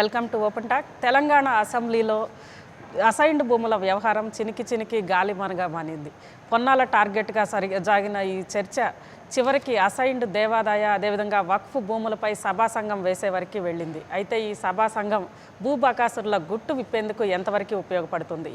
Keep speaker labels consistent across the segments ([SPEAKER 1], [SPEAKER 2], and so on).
[SPEAKER 1] Welcome to open talk. Telangana అసెంబ్లీలో assigned భూముల వ్యవహారం చినికి గాలిమనగా మానింది. పొన్నాల టార్గెట్గా సాగిన ఈ చర్చ చివరికి అసైన్డ్ దేవాదాయ అదేవిధంగా వక్ఫ్ భూములపై సభా సంఘం వేసే వరకు వెళ్ళింది. అయితే ఈ సభా సంఘం భూబకాసురుల గుట్టు విప్పేందుకు ఎంతవరకు ఉపయోగపడుతుంది?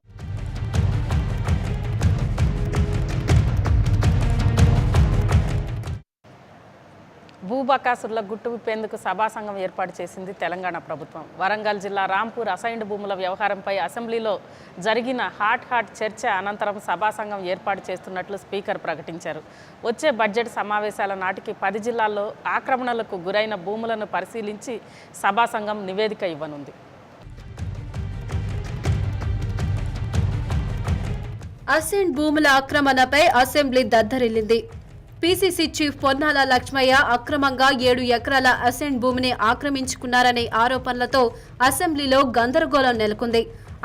[SPEAKER 1] భూబకాసురుల గుట్టు విప్పేందుకు సభా సంఘం ఏర్పాటు చేసింది తెలంగాణ ప్రభుత్వం. వరంగల్ జిల్లా రాంపూర్ అసైన్డ్ భూముల వ్యవహారంపై అసెంబ్లీలో జరిగిన హాట్ చర్చ అనంతరం సభా సంఘం ఏర్పాటు చేస్తున్నట్లు స్పీకర్ ప్రకటించారు. వచ్చే బడ్జెట్ సమావేశాల నాటికి 10 జిల్లాల్లో ఆక్రమణలకు గురైన భూములను పరిశీలించి సభా సంఘం నివేదిక ఇవ్వనుంది.
[SPEAKER 2] అసైన్డ్ భూముల ఆక్రమణపై అసెంబ్లీ దద్దరిల్లింది. పీసీసీ చీఫ్ పొన్నాల లక్ష్మయ్య అక్రమంగా 7 ఎకరాల అసైన్డ్ భూమిని ఆక్రమించుకున్నారనే ఆరోపణలతో అసెంబ్లీలో గందరగోళం నెలకొంది.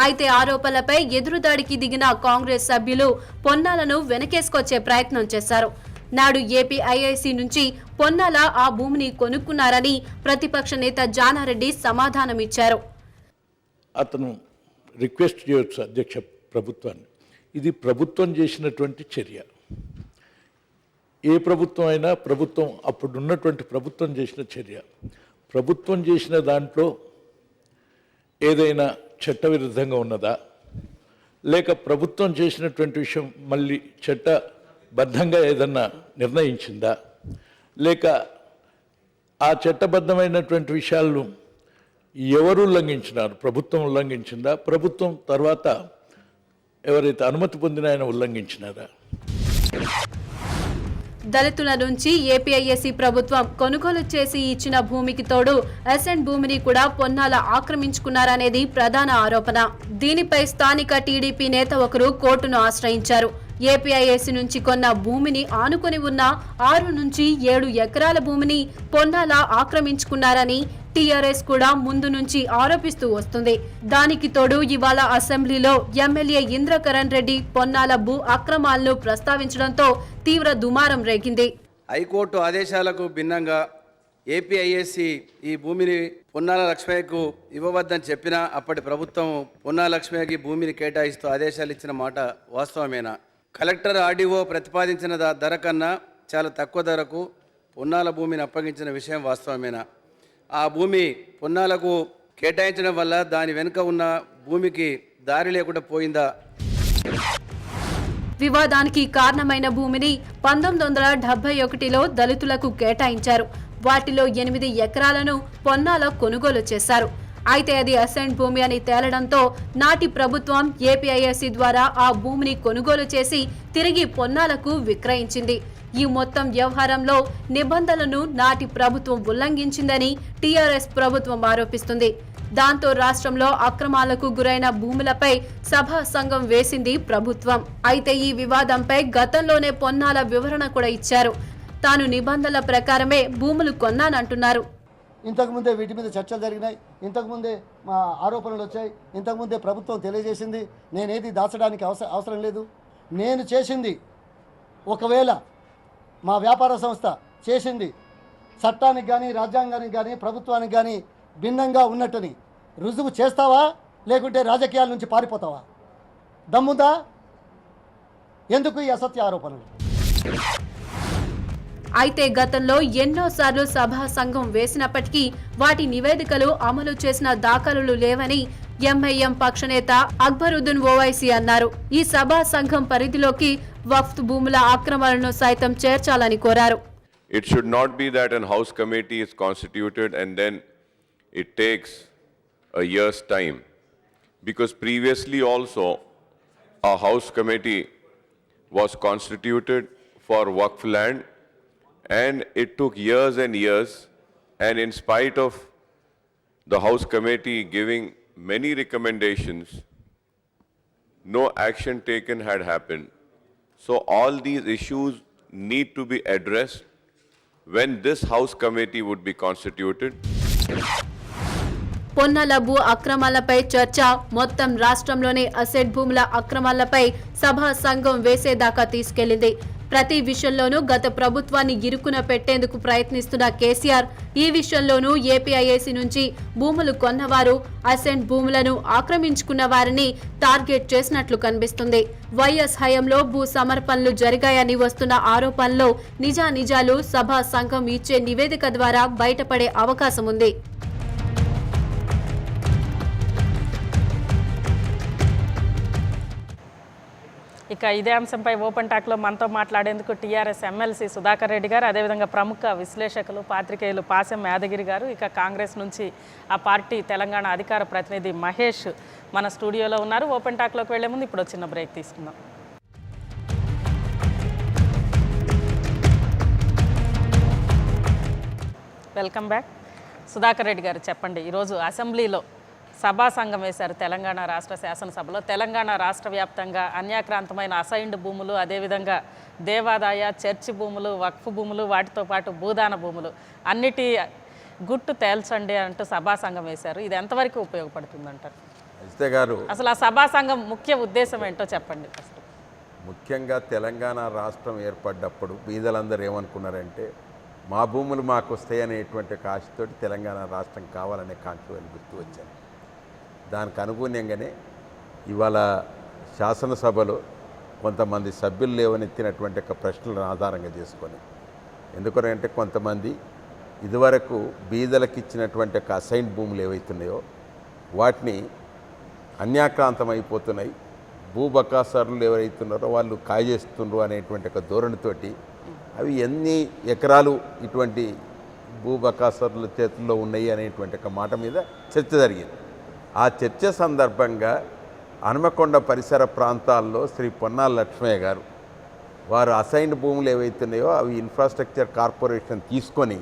[SPEAKER 2] అయితే ఆరోపణలపై ఎదురుదాడికి దిగిన కాంగ్రెస్ సభ్యులు పొన్నాలను వెనకేసుకొచ్చే ప్రయత్నం చేశారు. నాడు ఏపీఐఐసీ నుంచి పొన్నాల ఆ భూమిని కొనుక్కున్నారని ప్రతిపక్ష నేత జానారెడ్డి సమాధానమిచ్చారు.
[SPEAKER 3] అతను రిక్వెస్ట్ చేయొచ్చు అధ్యక్ష ప్రభుత్వాన్ని. ఇది ప్రభుత్వం చేసినటువంటి చర్య. ఏ ప్రభుత్వం అయినా ప్రభుత్వం అప్పుడున్నటువంటి ప్రభుత్వం చేసిన చర్య. ప్రభుత్వం చేసిన దాంట్లో ఏదైనా చట్టవిరుద్ధంగా ఉన్నదా, లేక ప్రభుత్వం చేసినటువంటి విషయం మళ్ళీ చట్టబద్ధంగా ఏదన్నా నిర్ణయించిందా, లేక ఆ చట్టబద్ధమైనటువంటి విషయాలను ఎవరు ఉల్లంఘించినారు? ప్రభుత్వం ఉల్లంఘించిందా, ప్రభుత్వం తర్వాత ఎవరైతే అనుమతి పొందిన ఆయన ఉల్లంఘించినారా?
[SPEAKER 2] దళితుల నుంచి ఏపీఐఎస్సీ ప్రభుత్వం కొనుగోలు చేసి ఇచ్చిన భూమికి తోడు అసైన్డ్ భూమిని కూడా పొన్నాల ఆక్రమించుకున్నారనేది ప్రధాన ఆరోపణ. దీనిపై స్థానిక టీడీపీ నేత ఒకరు కోర్టును ఆశ్రయించారు. ఏపీఐఎస్సీ నుంచి కొన్న భూమిని ఆనుకొని ఉన్న 6 నుంచి 7 ఎకరాల భూమిని పొన్నాల ఆక్రమించుకున్నారని టీఆర్ఎస్ కూడా ముందు నుంచి ఆరోపిస్తూ వస్తుంది. దానికి తోడు ఇవాళ అసెంబ్లీలో ఎమ్మెల్యే ఇంద్రకరణ్ రెడ్డి పొన్నాల భూ అక్రమాలను ప్రస్తావించడంతో తీవ్ర దుమారం రేగింది.
[SPEAKER 4] హైకోర్టు ఆదేశాలకు భిన్నంగా ఏపీఐఎస్సీ ఈ భూమిని పొన్నాల లక్ష్మయ్యకు ఇవ్వవద్దని చెప్పినా అప్పటి ప్రభుత్వం పొన్నాల లక్ష్మయ్యకి భూమిని కేటాయిస్తూ ఆదేశాలు ఇచ్చిన మాట వాస్తవమేనా? కలెక్టర్ ఆర్డీఓ ప్రతిపాదించిన ధర కన్నా చాలా తక్కువ ధరకు పొన్నాల భూమిని అప్పగించిన విషయం వాస్తవమేనా? ఆ భూమి పొన్నాలకు కేటాయించడం వల్ల దాని వెనుక ఉన్న భూమికి దారి లేకుండా పోయిందా?
[SPEAKER 2] వివాదానికి కారణమైన భూమిని 1971లో దళితులకు కేటాయించారు. వాటిలో 8 ఎకరాలను పొన్నాల కొనుగోలు చేశారు. అయితే అది అసైన్డ్ భూమి అని తేలడంతో నాటి ప్రభుత్వం ఏపీఐఎస్సీ ద్వారా ఆ భూమిని కొనుగోలు చేసి తిరిగి పొన్నాలకు విక్రయించింది. ఈ మొత్తం వ్యవహారంలో నిబంధనలను నాటి ప్రభుత్వం ఉల్లంఘించిందని టీఆర్ఎస్ ప్రభుత్వం ఆరోపిస్తుంది. దాంతో రాష్ట్రంలో అక్రమాలకు గురైన భూములపై సభా సంఘం వేసింది ప్రభుత్వం. అయితే ఈ వివాదంపై గతంలోనే పొన్నాల వివరణ కూడా ఇచ్చారు. తాను నిబంధనల ప్రకారమే భూములు కొన్నానంటున్నారు.
[SPEAKER 5] ఇంతకుముందే వీటి మీద చర్చలు జరిగినాయి, ఇంతకుముందే మా ఆరోపణలు వచ్చాయి, ఇంతకుముందే ప్రభుత్వం తెలియజేసింది. నేనేది దాచడానికి అవసరం లేదు. నేను చేసింది, ఒకవేళ మా వ్యాపార సంస్థ చేసింది చట్టానికి కానీ రాజ్యాంగానికి కానీ ప్రభుత్వానికి కానీ భిన్నంగా ఉన్నట్టని రుజువు చేస్తావా, లేకుంటే రాజకీయాల నుంచి పారిపోతావా? దమ్ముందా? ఎందుకు ఈ అసత్య ఆరోపణలు?
[SPEAKER 2] అయితే గతంలో ఎన్నోసార్లు సభా సంఘం వేసినప్పటికీ వాటి నివేదికలు అమలు చేసిన దాఖలులు లేవని ఎంఐఎం పక్షనేత అక్బరుద్దీన్ ఓవైసీ అన్నారు. ఈ సభా సంఘం పరిధిలోకి వక్ఫ్ భూముల ఆక్రమణను సైతం చేర్చాలని కోరారు.
[SPEAKER 6] It should not be that a house committee is constituted and then it takes a year's time, because previously also a house committee was constituted for waqf land and it took years and years, and in spite of the house committee giving many recommendations, no action taken had happened. So all these issues need to be addressed when this house committee would be constituted.
[SPEAKER 2] Ponnala భూ అక్రమాలపై చర్చ మొత్తం రాష్ట్రంలోని assigned భూముల అక్రమాలపై సభా సంఘం వేసేదాకా తీసుకెళ్లింది. ప్రతి విషయంలోనూ గత ప్రభుత్వాన్ని ఇరుకున పెట్టేందుకు ప్రయత్నిస్తున్న కేసీఆర్ ఈ విషయంలోనూ ఏపీఐఏసీ నుంచి భూములు కొన్నవారు అసెంట్ భూములను ఆక్రమించుకున్న వారిని టార్గెట్ చేసినట్లు కనిపిస్తుంది. వైఎస్ హయాంలో భూ సమర్పణలు జరిగాయని వస్తున్న ఆరోపణలో నిజానిజాలు సభా సంఘం ఇచ్చే నివేదిక ద్వారా బయటపడే అవకాశం ఉంది.
[SPEAKER 1] ఇక ఇదే అంశంపై ఓపెన్ టాక్లో మనతో మాట్లాడేందుకు టీఆర్ఎస్ ఎమ్మెల్సీ సుధాకర్ రెడ్డి గారు, అదేవిధంగా ప్రముఖ విశ్లేషకులు పాత్రికేయులు పాసెం యాదగిరి గారు, ఇక కాంగ్రెస్ నుంచి ఆ పార్టీ తెలంగాణ అధికార ప్రతినిధి మహేష్ మన స్టూడియోలో ఉన్నారు. ఓపెన్ టాక్లోకి వెళ్లే ముందు ఇప్పుడు చిన్న బ్రేక్ తీసుకుందాం. Welcome back. సుధాకర్ రెడ్డి గారు చెప్పండి, ఈరోజు అసెంబ్లీలో సభా సంఘం వేశారు తెలంగాణ రాష్ట్ర శాసనసభలో. తెలంగాణ రాష్ట్ర వ్యాప్తంగా అన్యాక్రాంతమైన అసైన్డ్ భూములు, అదేవిధంగా దేవాదాయ చర్చి భూములు, వక్ఫ్ భూములు, వాటితో పాటు భూదాన భూములు అన్నిటి గుట్టు తేల్చండి అంటూ సభా సంఘం వేశారు. ఇది ఎంతవరకు ఉపయోగపడుతుందంటారు?
[SPEAKER 7] అజిత గారు,
[SPEAKER 1] అసలు ఆ సభా సంఘం ముఖ్య ఉద్దేశం ఏంటో చెప్పండి. ఫస్ట్
[SPEAKER 7] ముఖ్యంగా తెలంగాణ రాష్ట్రం ఏర్పడ్డప్పుడు బీదలందరూ ఏమనుకున్నారంటే మా భూములు మాకు వస్తాయనేటువంటి ఆశతోటి తెలంగాణ రాష్ట్రం కావాలనే కాన్సెప్ట్ గుర్తు వచ్చారు. దానికి అనుగుణంగానే ఇవాళ శాసనసభలో కొంతమంది సభ్యులు లేవనెత్తినటువంటి ఒక ప్రశ్నలను ఆధారంగా చేసుకొని, ఎందుకంటే కొంతమంది ఇదివరకు బీదలకు ఇచ్చినటువంటి ఒక అసైన్ భూములు ఏవైతున్నాయో వాటిని అన్యాక్రాంతం అయిపోతున్నాయి, భూబకాసారులు ఎవరైతున్నారో వాళ్ళు కాజేస్తున్నారు అనేటువంటి ఒక ధోరణితోటి అవి ఎన్ని ఎకరాలు ఇటువంటి భూబకాసారుల చేతుల్లో ఉన్నాయి అనేటువంటి ఒక మాట మీద చర్చ జరిగింది. ఆ చర్చ సందర్భంగా హనుమకొండ పరిసర ప్రాంతాల్లో శ్రీ పొన్నాల లక్ష్మయ్య గారు వారు అసైన్డ్ భూములు ఏవైతున్నాయో అవి ఇన్ఫ్రాస్ట్రక్చర్ కార్పొరేషన్ తీసుకొని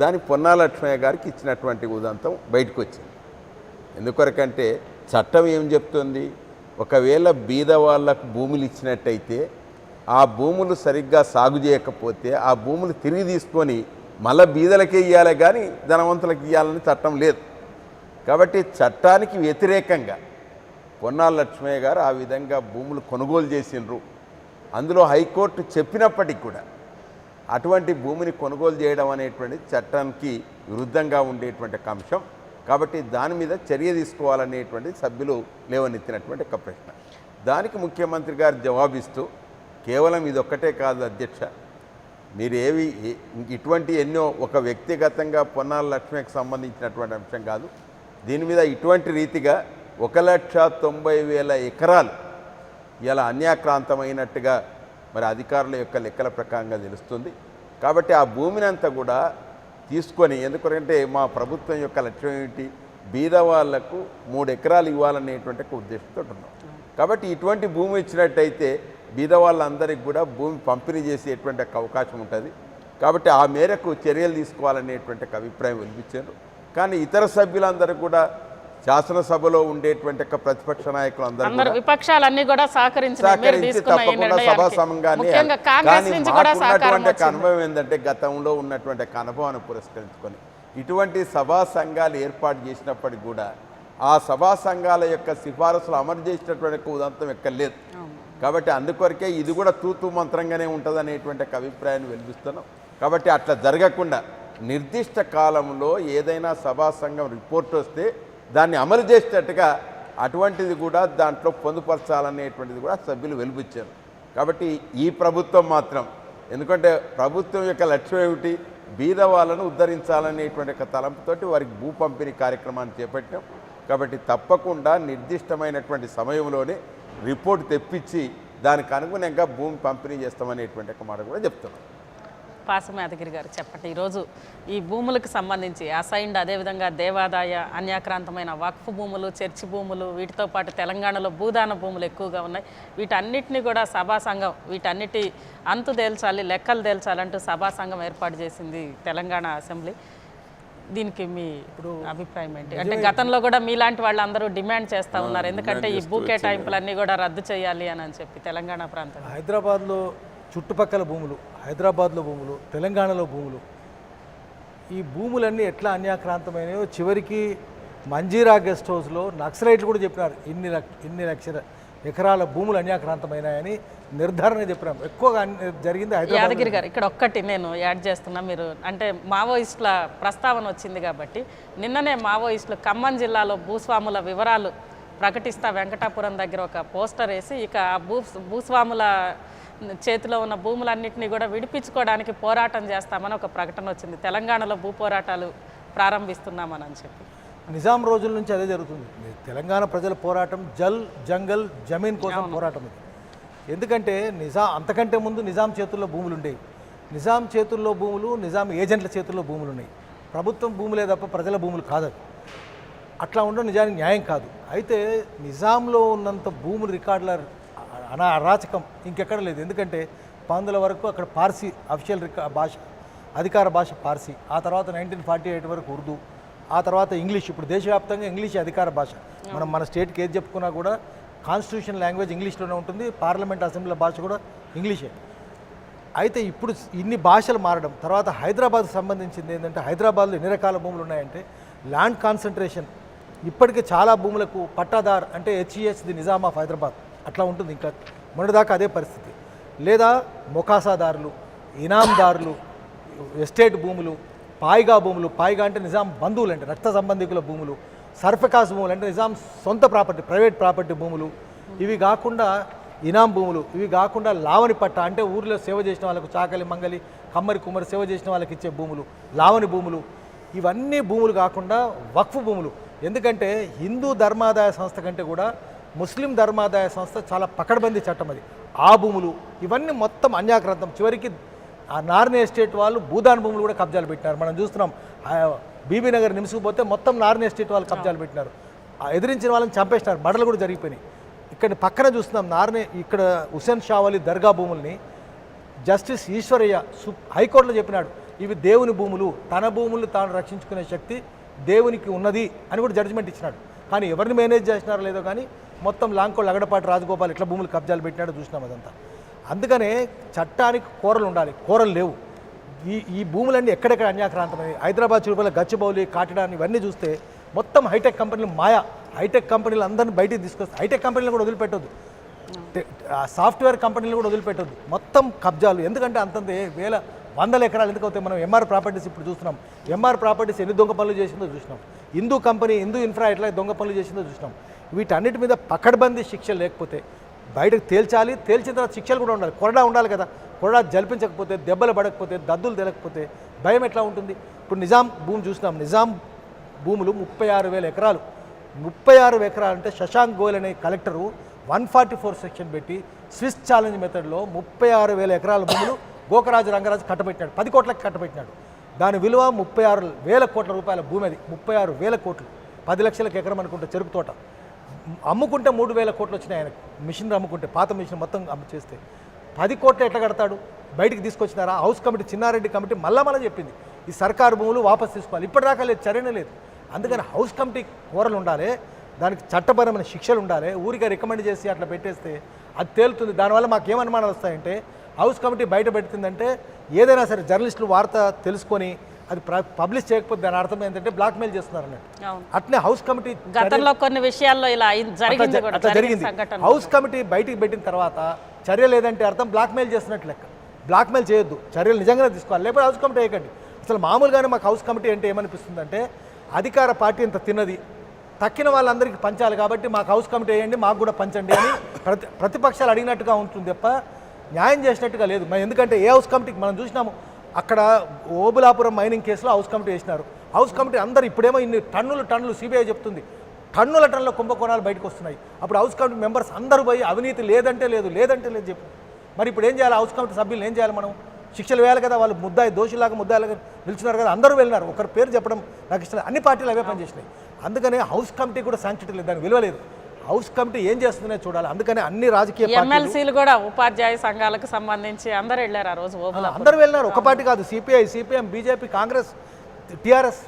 [SPEAKER 7] దాని పొన్నాల లక్ష్మయ్య గారికి ఇచ్చినటువంటి ఉదంతం బయటకు వచ్చింది. ఎందుకొరకంటే చట్టం ఏం చెప్తుంది, ఒకవేళ బీద వాళ్ళకు భూములు ఇచ్చినట్టయితే ఆ భూములు సరిగ్గా సాగు చేయకపోతే ఆ భూములు తిరిగి తీసుకొని మళ్ళీ బీదలకే ఇవ్వాలి కానీ ధనవంతులకు ఇవ్వాలని చట్టం లేదు. కాబట్టి చట్టానికి వ్యతిరేకంగా పొన్నాల లక్ష్మయ్య గారు ఆ విధంగా భూములు కొనుగోలు చేసిండ్రు. అందులో హైకోర్టు చెప్పినప్పటికీ కూడా అటువంటి భూమిని కొనుగోలు చేయడం అనేటువంటి చట్టానికి విరుద్ధంగా ఉండేటువంటి ఒక అంశం. కాబట్టి దాని మీద చర్య తీసుకోవాలనేటువంటి సభ్యులు లేవనెత్తినటువంటి ఒక ప్రశ్న. దానికి ముఖ్యమంత్రి గారు జవాబిస్తూ కేవలం ఇదొక్కటే కాదు అధ్యక్ష, మీరు ఇటువంటి ఎన్నో ఒక వ్యక్తిగతంగా పొన్నాల లక్ష్మికి సంబంధించినటువంటి అంశం కాదు, దీని మీద ఇటువంటి రీతిగా 1,90,000 ఎకరాలు ఇలా అన్యాక్రాంతమైనట్టుగా మరి అధికారుల యొక్క లెక్కల ప్రకారంగా తెలుస్తుంది. కాబట్టి ఆ భూమిని అంతా కూడా తీసుకొని, ఎందుకంటే మా ప్రభుత్వం యొక్క లక్ష్యం ఏమిటి, బీద వాళ్లకు 3 ఎకరాలు ఇవ్వాలనేటువంటి ఒక ఉద్దేశంతో ఉన్నాం. కాబట్టి ఇటువంటి భూమి ఇచ్చినట్టయితే బీద వాళ్ళందరికీ కూడా భూమి పంపిణీ చేసేటువంటి అవకాశం ఉంటుంది. కాబట్టి ఆ మేరకు చర్యలు తీసుకోవాలనేటువంటి అభిప్రాయం వినిపించారు. కానీ ఇతర సభ్యులందరూ కూడా శాసనసభలో ఉండేటువంటి ప్రతిపక్ష నాయకులు అందరూ
[SPEAKER 1] విపక్షాలన్నీ కూడా సహకరించి
[SPEAKER 7] తప్పకుండా సభా సమంగాన్ని, కానీ మాకున్నటువంటి అనుభవం ఏంటంటే గతంలో ఉన్నటువంటి అనుభవాన్ని పురస్కరించుకొని ఇటువంటి సభా సంఘాలు ఏర్పాటు చేసినప్పటికీ కూడా ఆ సభా సంఘాల యొక్క సిఫారసులు అమలు చేసినటువంటి ఉదంతం ఎక్కర్లేదు. కాబట్టి అందుకొరకే ఇది కూడా తూతూ మంత్రంగానే ఉంటుంది అనేటువంటి అభిప్రాయాన్ని వెలిపిస్తున్నాం. కాబట్టి అట్లా జరగకుండా నిర్దిష్ట కాలంలో ఏదైనా సభా సంఘం రిపోర్ట్ వస్తే దాన్ని అమలు చేసేటట్టుగా అటువంటిది కూడా దాంట్లో పొందుపరచాలనేటువంటిది కూడా సభ్యులు వెలిపించారు. కాబట్టి ఈ ప్రభుత్వం మాత్రం, ఎందుకంటే ప్రభుత్వం యొక్క లక్ష్యం ఏమిటి, బీద వాళ్ళను ఉద్ధరించాలనేటువంటి ఒక తలంపుతోటి వారికి భూ పంపిణీ కార్యక్రమాన్ని చేపట్టాం. కాబట్టి తప్పకుండా నిర్దిష్టమైనటువంటి సమయంలోనే రిపోర్ట్ తెప్పించి దానికి అనుగుణంగా భూమి పంపిణీ చేస్తామనేటువంటి ఒక మాట కూడా చెప్తున్నాం.
[SPEAKER 1] పాసం యాదగిరి గారు చెప్పండి, ఈరోజు ఈ భూములకు సంబంధించి అసైన్డ్, అదేవిధంగా దేవాదాయ, అన్యాక్రాంతమైన వక్ఫ్ భూములు, చర్చి భూములు, వీటితో పాటు తెలంగాణలో భూదాన భూములు ఎక్కువగా ఉన్నాయి. వీటన్నిటిని కూడా సభా సంఘం వీటన్నిటి అంతు తేల్చాలి, లెక్కలు తేల్చాలంటూ సభా సంఘం ఏర్పాటు చేసింది తెలంగాణ అసెంబ్లీ. దీనికి మీ అభిప్రాయం ఏంటి? అంటే గతంలో కూడా మీలాంటి వాళ్ళు అందరూ డిమాండ్ చేస్తూ ఉన్నారు, ఎందుకంటే ఈ భూ కేటాయింపులన్నీ కూడా రద్దు చేయాలి అని చెప్పి తెలంగాణ ప్రాంతం.
[SPEAKER 8] హైదరాబాద్లో చుట్టుపక్కల భూములు, హైదరాబాద్లో భూములు, తెలంగాణలో భూములు, ఈ భూములన్నీ ఎట్లా అన్యాక్రాంతమైనయో చివరికి మంజీరా గెస్ట్ హౌస్లో నక్సలైట్లు కూడా చెప్పినారు, ఇన్ని ఎకరాల భూములు అన్యాక్రాంతమైనాయని నిర్ధారణ చెప్పినాం. ఎక్కువగా జరిగింది హైదరాబాద్.
[SPEAKER 1] యాదగిరి గారు, ఇక్కడ ఒక్కటి నేను యాడ్ చేస్తున్నా. మీరు అంటే మావోయిస్టుల ప్రస్తావన వచ్చింది కాబట్టి, నిన్ననే మావోయిస్టులు ఖమ్మం జిల్లాలో భూస్వాముల వివరాలు ప్రకటిస్తా వెంకటాపురం దగ్గర ఒక పోస్టర్ వేసి, ఇక ఆ భూస్వాముల చేతిలో ఉన్న భూములన్నింటినీ కూడా విడిపించుకోవడానికి పోరాటం చేస్తామని ఒక ప్రకటన వచ్చింది. తెలంగాణలో భూ పోరాటాలు ప్రారంభిస్తున్నామని చెప్పి.
[SPEAKER 8] నిజాం రోజుల నుంచి అదే జరుగుతుంది. తెలంగాణ ప్రజల పోరాటం జల్ జంగల్ జమీన్ కోసం పోరాటం ఇది. ఎందుకంటే అంతకంటే ముందు నిజాం చేతుల్లో భూములు ఉండేవి. నిజాం చేతుల్లో భూములు, నిజాం ఏజెంట్ల చేతుల్లో భూములు ఉన్నాయి. ప్రభుత్వం భూములే తప్ప ప్రజల భూములు కాదు. అట్లా ఉండడం నిజానికి న్యాయం కాదు. అయితే నిజాంలో ఉన్నంత భూములు రికార్డుల అరాచకం ఇంకెక్కడ లేదు. ఎందుకంటే 1900 వరకు అక్కడ పార్సీ అఫీషియల్ భాష, అధికార భాష పార్సీ. ఆ తర్వాత 1948 వరకు ఉర్దూ, ఆ తర్వాత ఇంగ్లీష్. ఇప్పుడు దేశవ్యాప్తంగా ఇంగ్లీష్ అధికార భాష. మన స్టేట్కి ఏది చెప్పుకున్నా కూడా కాన్స్టిట్యూషన్ లాంగ్వేజ్ ఇంగ్లీష్లోనే ఉంటుంది. పార్లమెంట్ అసెంబ్లీ భాష కూడా ఇంగ్లీషే. అయితే ఇప్పుడు ఇన్ని భాషలు మారడం తర్వాత హైదరాబాద్కి సంబంధించింది ఏంటంటే, హైదరాబాద్లో ఎన్ని రకాల భూములు ఉన్నాయంటే, ల్యాండ్ కాన్సన్ట్రేషన్ ఇప్పటికే చాలా భూములకు పట్టాదార్ అంటే HES the Nizam of Hyderabad అట్లా ఉంటుంది. ఇంకా మొన్నటిదాకా అదే పరిస్థితి. లేదా మొకాసాదారులు, ఇనాందారులు, ఎస్టేట్ భూములు, పాయిగా భూములు. పాయిగా అంటే నిజాం బంధువులు, అంటే రక్త సంబంధికుల భూములు. సర్ఫకాస్ భూములు అంటే నిజాం సొంత ప్రాపర్టీ, ప్రైవేట్ ప్రాపర్టీ భూములు. ఇవి కాకుండా ఇనాం భూములు. ఇవి కాకుండా లావణి పట్ట అంటే ఊరిలో సేవ చేసిన వాళ్ళకు, చాకలి మంగలి కమ్మరి కుమ్మరి సేవ చేసిన వాళ్ళకి ఇచ్చే భూములు, లావణి భూములు. ఇవన్నీ భూములు కాకుండా వక్ఫ్ భూములు. ఎందుకంటే హిందూ ధర్మాదాయ సంస్థ కంటే కూడా ముస్లిం ధర్మాదాయ సంస్థ చాలా పకడ్బందీ చట్టం అది. ఆ భూములు ఇవన్నీ మొత్తం అన్యాక్రాంతం. చివరికి ఆ నార్నే ఎస్టేట్ వాళ్ళు భూదాన్ భూములు కూడా కబ్జాలు పెట్టినారు. మనం చూస్తున్నాం. బీబీ నగర్ నిమిసుకుపోతే మొత్తం నార్నే ఎస్టేట్ వాళ్ళు కబ్జాలు పెట్టినారు. ఎదిరించిన వాళ్ళని చంపేసినారు. మడలు కూడా జరిగిపోయినాయి. ఇక్కడ పక్కన చూస్తున్నాం నార్నే, ఇక్కడ హుసేన్ షావలి దర్గా భూముల్ని జస్టిస్ ఈశ్వరయ్య హైకోర్టులో చెప్పినాడు, ఇవి దేవుని భూములు, తన భూములు తాను రక్షించుకునే శక్తి దేవునికి ఉన్నది అని కూడా జడ్జిమెంట్ ఇచ్చినాడు. కానీ ఎవరిని మేనేజ్ చేసినారో లేదో కానీ మొత్తం లాంకో లగడపాటి రాజగోపాల్ ఇట్లా భూములు కబ్జాలు పెట్టినాడో చూసినాం అదంతా. అందుకనే చట్టానికి కోరలు ఉండాలి, కోరలు లేవు. ఈ భూములన్నీ ఎక్కడెక్కడ అన్యాక్రాంతమైనవి. హైదరాబాద్ చురుపల గచ్చిబౌలి, కాటిడాన్ ఇవన్నీ చూస్తే మొత్తం హైటెక్ కంపెనీలు మాయా. హైటెక్ కంపెనీలు అందరినీ బయటికి తీసుకొస్తాయి. హైటెక్ కంపెనీలు కూడా వదిలిపెట్టొద్దు, సాఫ్ట్వేర్ కంపెనీలు కూడా వదిలిపెట్టొద్దు. మొత్తం కబ్జాలు. ఎందుకంటే అంతంత వేల వందల ఎకరాలు ఎందుకు అవుతాయి. మనం ఎంఆర్ ప్రాపర్టీస్ ఇప్పుడు చూస్తున్నాం. ఎంఆర్ ప్రాపర్టీస్ ఎన్ని దొంగ పనులు చేసిందో చూసినాం. హిందూ కంపెనీ, హిందూ ఇన్ఫ్రా ఎట్లా దొంగ పనులు చేసిందో చూసినాం. వీటన్నిటి మీద పకడ్బందీ శిక్షలు లేకపోతే బయటకు తేల్చాలి. తేల్చిన తర్వాత శిక్షలు కూడా ఉండాలి. కొరడా ఉండాలి కదా. కొరడా జల్పించకపోతే, దెబ్బలు పడకపోతే, దద్దులు తెలకపోతే భయం ఎట్లా ఉంటుంది. ఇప్పుడు నిజాం భూమి చూసినాం. నిజాం భూములు 36,000 ఎకరాలు. 36 ఎకరాలు అంటే శశాంక్ గోయల్ అనే కలెక్టరు 144 సెక్షన్ పెట్టి స్విస్ ఛాలెంజ్ మెథడ్లో 36,000 ఎకరాల భూములు గోకరాజు రంగరాజు కట్టబెట్టినాడు. 10 కోట్లకి కట్టబెట్టినాడు. దాని విలువ 36,000 కోట్ల రూపాయల భూమి. అది 36,000 కోట్లు. 10 లక్షలకు ఎకరం అనుకుంటే చెరుకు తోట. అమ్ముకుంటే 3,000 కోట్లు వచ్చినాయి ఆయనకు. మిషన్ అమ్ముకుంటే, పాత మిషన్ మొత్తం అమ్ము చేస్తే 10 కోట్లు ఎట్లా కడతాడు. బయటికి తీసుకొచ్చినారా. హౌస్ కమిటీ, చిన్నారెడ్డి కమిటీ మళ్ళా చెప్పింది ఈ సర్కారు భూములు వాపసు తీసుకోవాలి. ఇప్పటిదాకా లేదు, చర్యనే లేదు. అందుకని హౌస్ కమిటీ కూరలు ఉండాలి, దానికి చట్టపరమైన శిక్షలు ఉండాలి. ఊరిగా రికమెండ్ చేసి అట్లా పెట్టేస్తే అది తేలుతుంది. దానివల్ల మాకు ఏమనుమానాలు వస్తాయంటే, హౌస్ కమిటీ బయట పెడుతుందంటే ఏదైనా సరే జర్నలిస్టులు వార్త తెలుసుకొని అది పబ్లిష్ చేయకపోతే దాని అర్థం ఏంటంటే బ్లాక్మెయిల్ చేస్తున్నారు అన్నట్టు. అట్నే హౌస్ కమిటీ
[SPEAKER 1] గతంలో కొన్ని విషయాల్లో ఇలా జరిగింది.
[SPEAKER 8] హౌస్ కమిటీ బయటికి పెట్టిన తర్వాత చర్య లేదంటే అర్థం బ్లాక్మెయిల్ చేస్తున్నట్టు లెక్క. బ్లాక్మెయిల్ చేయొద్దు, చర్యలు నిజంగానే తీసుకోవాలి. లేకపోతే హౌస్ కమిటీ వేయకండి. అసలు మామూలుగానే మాకు హౌస్ కమిటీ అంటే ఏమనిపిస్తుందంటే, అధికార పార్టీ ఇంత తిన్నది, తక్కిన వాళ్ళందరికీ పంచాలి కాబట్టి మాకు హౌస్ కమిటీ వేయండి, మాకు కూడా పంచండి అని ప్రతిపక్షాలు అడిగినట్టుగా ఉంటుంది తప్ప న్యాయం చేసినట్టుగా లేదు. ఎందుకంటే ఏ హౌస్ కమిటీకి మనం చూసినాము, అక్కడ ఓబులాపురం మైనింగ్ కేసులో హౌస్ కమిటీ వేసినారు. హౌస్ కమిటీ అందరూ ఇప్పుడేమో ఇన్ని టన్నులు సిబిఐ చెప్తుంది, టన్నుల కుంభకోణాలు బయటకు వస్తున్నాయి. అప్పుడు హౌస్ కమిటీ మెంబర్స్ అందరూ పోయి అవినీతి లేదంటే లేదు చెప్పు. మరి ఇప్పుడు ఏం చేయాలి? హౌస్ కమిటీ సభ్యులు ఏం చేయాలి? మనం శిక్షలు వేయాలి కదా. వాళ్ళు దోషులాగా ముద్దాయిలాగా నిలిచినారు కదా, అందరూ వెళ్ళినారు. ఒకరి పేరు చెప్పడం నాకు ఇష్టం. అన్ని పార్టీలు అవే పనిచేసినాయి. అందుకనే హౌస్ కమిటీ కూడా శాంక్షన్ లేదు, దానికి విలువ లేదు. హౌస్ కమిటీ ఏం చేస్తుందనే చూడాలి. అందుకనే అన్ని రాజకీయ
[SPEAKER 1] ఎమ్మెల్సీలు కూడా ఉపాధ్యాయ సంఘాలకు సంబంధించి అందరూ వెళ్ళారు ఆ రోజు.
[SPEAKER 8] అందరూ వెళ్ళినారు. ఒక పార్టీ కాదు, CPI, CPM, BJP, Congress, TRS.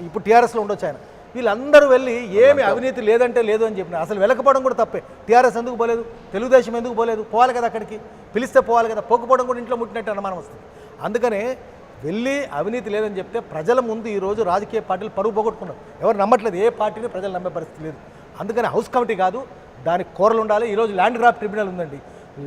[SPEAKER 8] ఇప్పుడు టీఆర్ఎస్లో ఉండొచ్చు ఆయన. వీళ్ళందరూ వెళ్ళి ఏమి అవినీతి లేదంటే లేదు అని చెప్పినారు. అసలు వెళ్ళకపోవడం కూడా తప్పే. టీఆర్ఎస్ ఎందుకు పోలేదు, తెలుగుదేశం ఎందుకు పోలేదు? పోవాలి కదా, అక్కడికి పిలిస్తే పోవాలి కదా. పోకపోవడం కూడా ఇంట్లో ముట్టినట్టు అనుమానం వస్తుంది. అందుకనే వెళ్ళి అవినీతి లేదని చెప్తే ప్రజల ముందు ఈరోజు రాజకీయ పార్టీలు పరుగు పోగొట్టుకున్నారు. ఎవరు నమ్మట్లేదు, ఏ పార్టీని ప్రజలు నమ్మే పరిస్థితి లేదు. అందుకని హౌస్ కమిటీ కాదు, దానికి కోరలు ఉండాలి. ఈరోజు ల్యాండ్ గ్రాప్ ట్రిబ్యునల్ ఉందండి.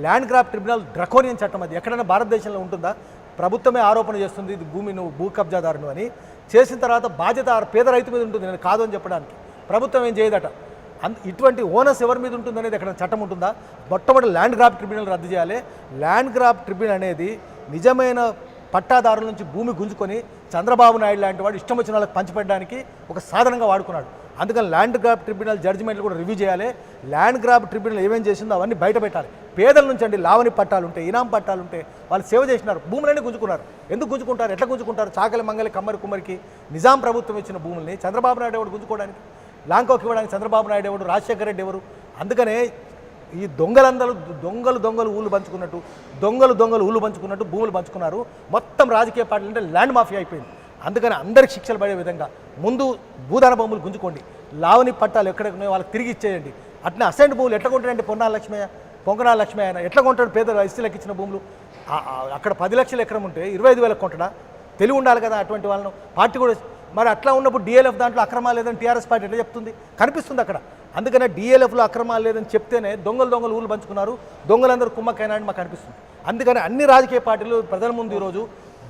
[SPEAKER 8] ల్యాండ్ గ్రాప్ ట్రిబ్యునల్ డ్రకోనియన్ చట్టం, అది ఎక్కడైనా భారతదేశంలో ఉంటుందా? ప్రభుత్వమే ఆరోపణ చేస్తుంది ఇది భూమి నువ్వు భూ కబ్జాదారును అని. చేసిన తర్వాత బాధ్యత పేద రైతు మీద ఉంటుంది, నేను కాదు అని చెప్పడానికి. ప్రభుత్వం ఏం చేయదట. ఇటువంటి ఓనర్స్ ఎవరి మీద ఉంటుంది అనేది ఎక్కడ చట్టం ఉంటుందా? మొట్టమొదటి ల్యాండ్ గ్రాప్ ట్రిబ్యునల్ రద్దు చేయాలి. ల్యాండ్ గ్రాప్ ట్రిబ్యునల్ అనేది నిజమైన పట్టాదారుల నుంచి భూమి గుంజుకొని చంద్రబాబు నాయుడు లాంటి వాడు ఇష్టం వచ్చిన వాళ్ళకి పంచిపెట్టడానికి ఒక సాధనంగా వాడుకున్నాడు. అందుకని ల్యాండ్ గ్రాప్ ట్రిబ్యునల్ జడ్జిమెంట్లు కూడా రివ్యూ చేయాలి. ల్యాండ్ గ్రాప్ ట్రిబ్యునల్ ఏమేం చేసిందో అవన్నీ బయట పెట్టాలి. పేదల నుంచి అండి లావణి పట్టాలు ఉంటే, ఇనాం పట్టాలు ఉంటే వాళ్ళు సేవ చేసినారు, భూములన్నీ గుంజుకున్నారు. ఎందుకు గుంజుకుంటారు? ఎట్లా గుంజుకుంటారు? చాకలి మంగలి కమ్మరి కుమ్మరికి నిజాం ప్రభుత్వం ఇచ్చిన భూముల్ని చంద్రబాబు నాయుడు ఎవడు గుంజుకోవడానికి? లాంకోకి ఇవ్వడానికి చంద్రబాబు నాయుడు ఎవడు? రాజశేఖర రెడ్డి ఎవరు? అందుకనే ఈ దొంగలు ఊళ్ళు పంచుకున్నట్టు, దొంగలు ఊళ్ళు పంచుకున్నట్టు భూములు పంచుకున్నారు. మొత్తం రాజకీయ పార్టీలు అంటే ల్యాండ్ మాఫియా అయిపోయింది. అందుకని అందరికి శిక్షలు పడే విధంగా ముందు భూదాన భూములు గుంజుకోండి, లావణి పట్టాలు ఎక్కడెక్కడ వాళ్ళకి తిరిగి ఇచ్చేయండి. అట్నే అసైన్డ్ భూములు ఎట్లా కొంటాడంటే పొంగనాల లక్ష్మి ఆయన ఎట్లా కొంటాడు? పేదలు ఎస్సీలకు ఇచ్చిన భూములు అక్కడ 10 లక్షల ఎకరం ఉంటే 25,000 కొంటాడా? తెలివి ఉండాలి కదా అటువంటి వాళ్ళను. పార్టీ కూడా మరి అట్లా ఉన్నప్పుడు డిఎల్ఎఫ్ దాంట్లో అక్రమాలు లేదని టీఆర్ఎస్ పార్టీ ఎట్లా చెప్తుంది? కనిపిస్తుంది అక్కడ. అందుకనే డిఎల్ఎఫ్లో అక్రమాలు లేదని చెప్తేనే దొంగలు ఊళ్ళు పంచుకున్నారు, దొంగలందరూ కుమ్మక్కైనా అని మాకు అనిపిస్తుంది. అందుకని అన్ని రాజకీయ పార్టీలు ప్రజల ముందు ఈరోజు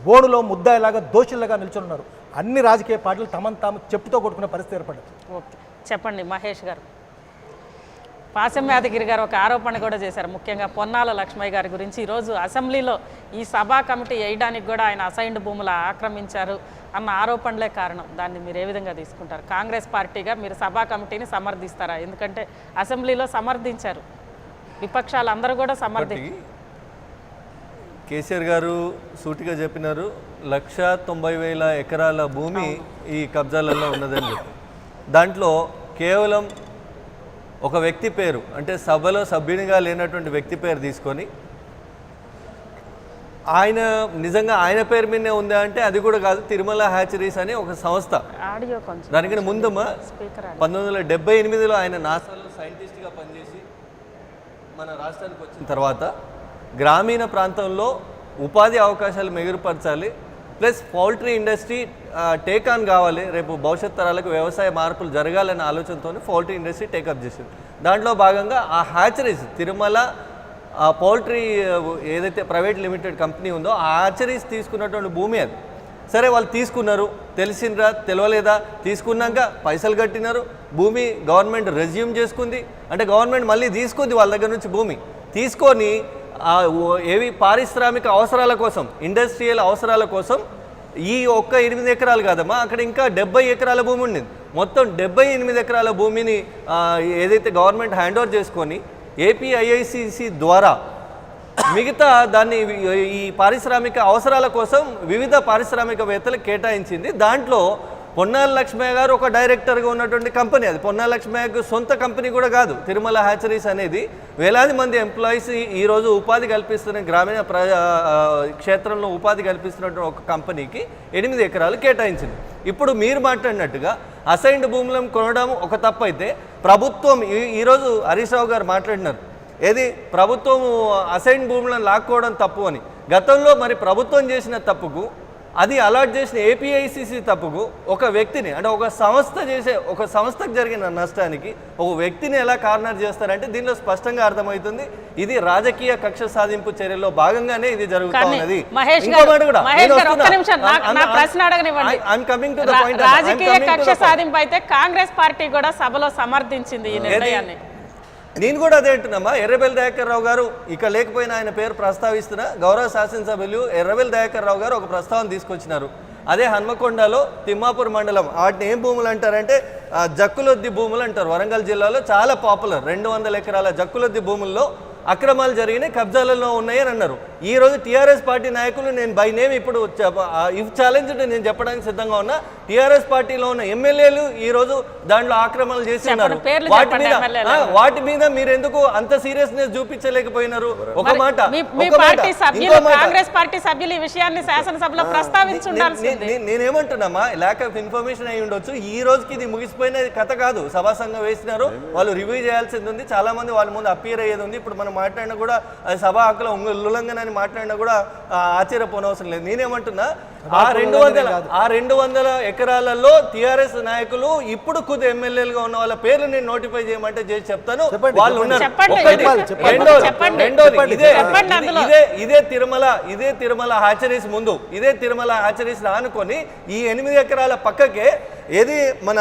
[SPEAKER 8] బోర్డులో ముద్దాయిలాగా దోషులుగా నిల్చొని ఉన్నారు. అన్ని రాజకీయ పార్టీలు తమను తాము చెప్పుతో కొట్టుకునే పరిస్థితి ఏర్పడింది.
[SPEAKER 1] ఓకే, చెప్పండి మహేష్ గారు. పాశం యాదగిరి గారు ఒక ఆరోపణ కూడా చేశారు, ముఖ్యంగా పొన్నాల లక్ష్మయ్య గారి గురించి. ఈరోజు అసెంబ్లీలో ఈ సభా కమిటీ వేయడానికి కూడా ఆయన అసైన్డ్ భూములు ఆక్రమించారు అన్న ఆరోపణలే కారణం. దాన్ని మీరు ఏ విధంగా తీసుకుంటారు? కాంగ్రెస్ పార్టీగా మీరు సభా కమిటీని సమర్థిస్తారా? ఎందుకంటే అసెంబ్లీలో సమర్థించారు, విపక్షాలు అందరూ కూడా
[SPEAKER 9] కేసీఆర్ గారు సూటిగా చెప్పినారు, 1,90,000 ఎకరాల భూమి ఈ కబ్జాలలో ఉన్నదని చెప్పి. దాంట్లో కేవలం ఒక వ్యక్తి పేరు, అంటే సభలో సభ్యునిగా లేనటువంటి వ్యక్తి పేరు తీసుకొని ఆయన నిజంగా ఆయన పేరు మీదనే ఉందా అంటే అది కూడా కాదు. తిరుమల హ్యాచరీస్ అని ఒక సంస్థ, దానికన్నా ముందమ్మా 1978లో ఆయన నాసాలో సైంటిస్ట్గా పనిచేసి మన రాష్ట్రానికి వచ్చిన తర్వాత గ్రామీణ ప్రాంతంలో ఉపాధి అవకాశాలు మెరుగుపరచాలి, plus poultry industry take on కావాలి, రేపు భవిష్యత్ తరాలకు వ్యవసాయ మార్పులు జరగాలనే ఆలోచనతో పౌల్ట్రీ ఇండస్ట్రీ టేకప్ చేసింది. దాంట్లో భాగంగా ఆ హ్యాచరీస్ తిరుమల పౌల్ట్రీ ఏదైతే ప్రైవేట్ లిమిటెడ్ కంపెనీ ఉందో ఆ హ్యాచరీస్ తీసుకున్నటువంటి భూమి అది. సరే వాళ్ళు తీసుకున్నారు, తెలిసిండ్రా తెలియలేదా? తీసుకున్నాక పైసలు కట్టినారు, భూమి గవర్నమెంట్ రెజ్యూమ్ చేసుకుంది, అంటే గవర్నమెంట్ మళ్ళీ తీసుకుంది వాళ్ళ దగ్గర నుంచి భూమి తీసుకొని ఏవి పారిశ్రామిక అవసరాల కోసం, ఇండస్ట్రియల్ అవసరాల కోసం ఈ ఒక్క 8 ఎకరాలు కాదమ్మా, అక్కడ ఇంకా 70 ఎకరాల భూమి ఉండింది. మొత్తం 78 ఎకరాల భూమిని ఏదైతే గవర్నమెంట్ హ్యాండ్ ఓవర్ చేసుకొని ఏపీఐఐసిసి ద్వారా మిగతా దాన్ని ఈ పారిశ్రామిక అవసరాల కోసం వివిధ పారిశ్రామికవేత్తలకు కేటాయించింది. దాంట్లో పొన్నాల లక్ష్మయ్య గారు ఒక డైరెక్టర్గా ఉన్నటువంటి కంపెనీ అది. పొన్నాల లక్ష్మయ్యకు సొంత కంపెనీ కూడా కాదు తిరుమల హ్యాచరీస్ అనేది. వేలాది మంది ఎంప్లాయీస్ ఈరోజు ఉపాధి కల్పిస్తున్న గ్రామీణ క్షేత్రంలో ఉపాధి కల్పిస్తున్నటువంటి ఒక కంపెనీకి 8 ఎకరాలు కేటాయించింది. ఇప్పుడు మీరు మాట్లాడినట్టుగా అసైన్డ్ భూములను కొనడం ఒక తప్పు అయితే, ప్రభుత్వం ఈరోజు హరీష్ రావు గారు మాట్లాడినారు, ఏది ప్రభుత్వం అసైన్డ్ భూములను లాక్కోవడం తప్పు అని. గతంలో మరి ప్రభుత్వం చేసిన తప్పుకు, అది అలాట్ చేసిన ఏపీఐసిసి తప్పుకు ఒక వ్యక్తిని, అంటే ఒక సంస్థకు జరిగిన నష్టానికి ఒక వ్యక్తిని ఎలా కార్నర్ చేస్తారంటే దీనిలో స్పష్టంగా అర్థమవుతుంది ఇది రాజకీయ కక్ష సాధింపు చర్యల్లో భాగంగానే ఇది జరుగుతూ ఉన్నది.
[SPEAKER 1] రాజకీయ కక్ష సాధింపు అయితే కాంగ్రెస్ పార్టీ కూడా సభలో సమర్థించింది ఈ నిర్ణయాన్ని.
[SPEAKER 9] నేను కూడా అదే అంటున్నామా. ఎర్రబెల్లి దయాకర్ రావు గారు ఇక లేకపోయినా ఆయన పేరు ప్రస్తావిస్తున్నా, గౌరవ శాసనసభ్యులు ఎర్రబెల్లి దయాకర్ రావు గారు ఒక ప్రస్తావన తీసుకొచ్చినారు. అదే హన్మకొండలో తిమ్మాపూర్ మండలం, వాటిని ఏం భూములు అంటారంటే జక్కులొద్ది భూములు అంటారు. వరంగల్ జిల్లాలో చాలా పాపులర్ 200 ఎకరాల జక్కులొద్ది భూముల్లో అక్రమాలు జరిగినాయి, కబ్జాలలో ఉన్నాయి అని అన్నారు. ఈరోజు టీఆర్ఎస్ పార్టీ నాయకులు, నేను బై నేమ్ ఇప్పుడు ఇఫ్ ఛాలెంజ్ నేను చెప్పడానికి సిద్ధంగా ఉన్నా, టీఆర్ఎస్ పార్టీలో ఉన్న ఎమ్మెల్యేలు ఈరోజు దాంట్లో ఆక్రమణలు చేసి ఉన్నారు. వాటి మీద మీరు ఎందుకు అంత సీరియస్నెస్ చూపించలేకపోయినారు? ఒక మాట,
[SPEAKER 1] కాంగ్రెస్ పార్టీ సభ్యులు ఈ విషయాన్ని శాసనసభలో ప్రస్తావించుండాల్సింది.
[SPEAKER 9] నేనేమంటున్నామా, ల్యాక్ ఆఫ్ ఇన్ఫర్మేషన్ అయి ఉండొచ్చు. ఈ రోజుకి ఇది ముగిసిపోయిన కథ కాదు. సభా సంఘం వేసినారు, వాళ్ళు రివ్యూ చేయాల్సింది ఉంది, చాలా మంది వాళ్ళ ముందు అప్పీర్ అయ్యేది ఉంది. ఇప్పుడు మనం మాట్లాడినా కూడా అది సభా హక్కుల ఉల్లంఘన అని మాట్లాడినా కూడా ఆశ్చర్యపోనవసరం లేదు. నేనేమంటున్నా, ఆ 200 ఎకరాలలో టిఆర్ఎస్ నాయకులు ఇప్పుడు ఖుద్ ఎమ్మెల్యేలుగా ఉన్న వాళ్ళ పేర్లు నేను నోటిఫై చేయమంటే చేసి చెప్తాను. వాళ్ళు ఉన్నారు. రెండోది ఇదే తిరుమల హ్యాచరీస్ ముందు ఇదే తిరుమల హ్యాచరీస్ ఆనుకొని ఈ 8 ఎకరాల పక్కకే ఏది మన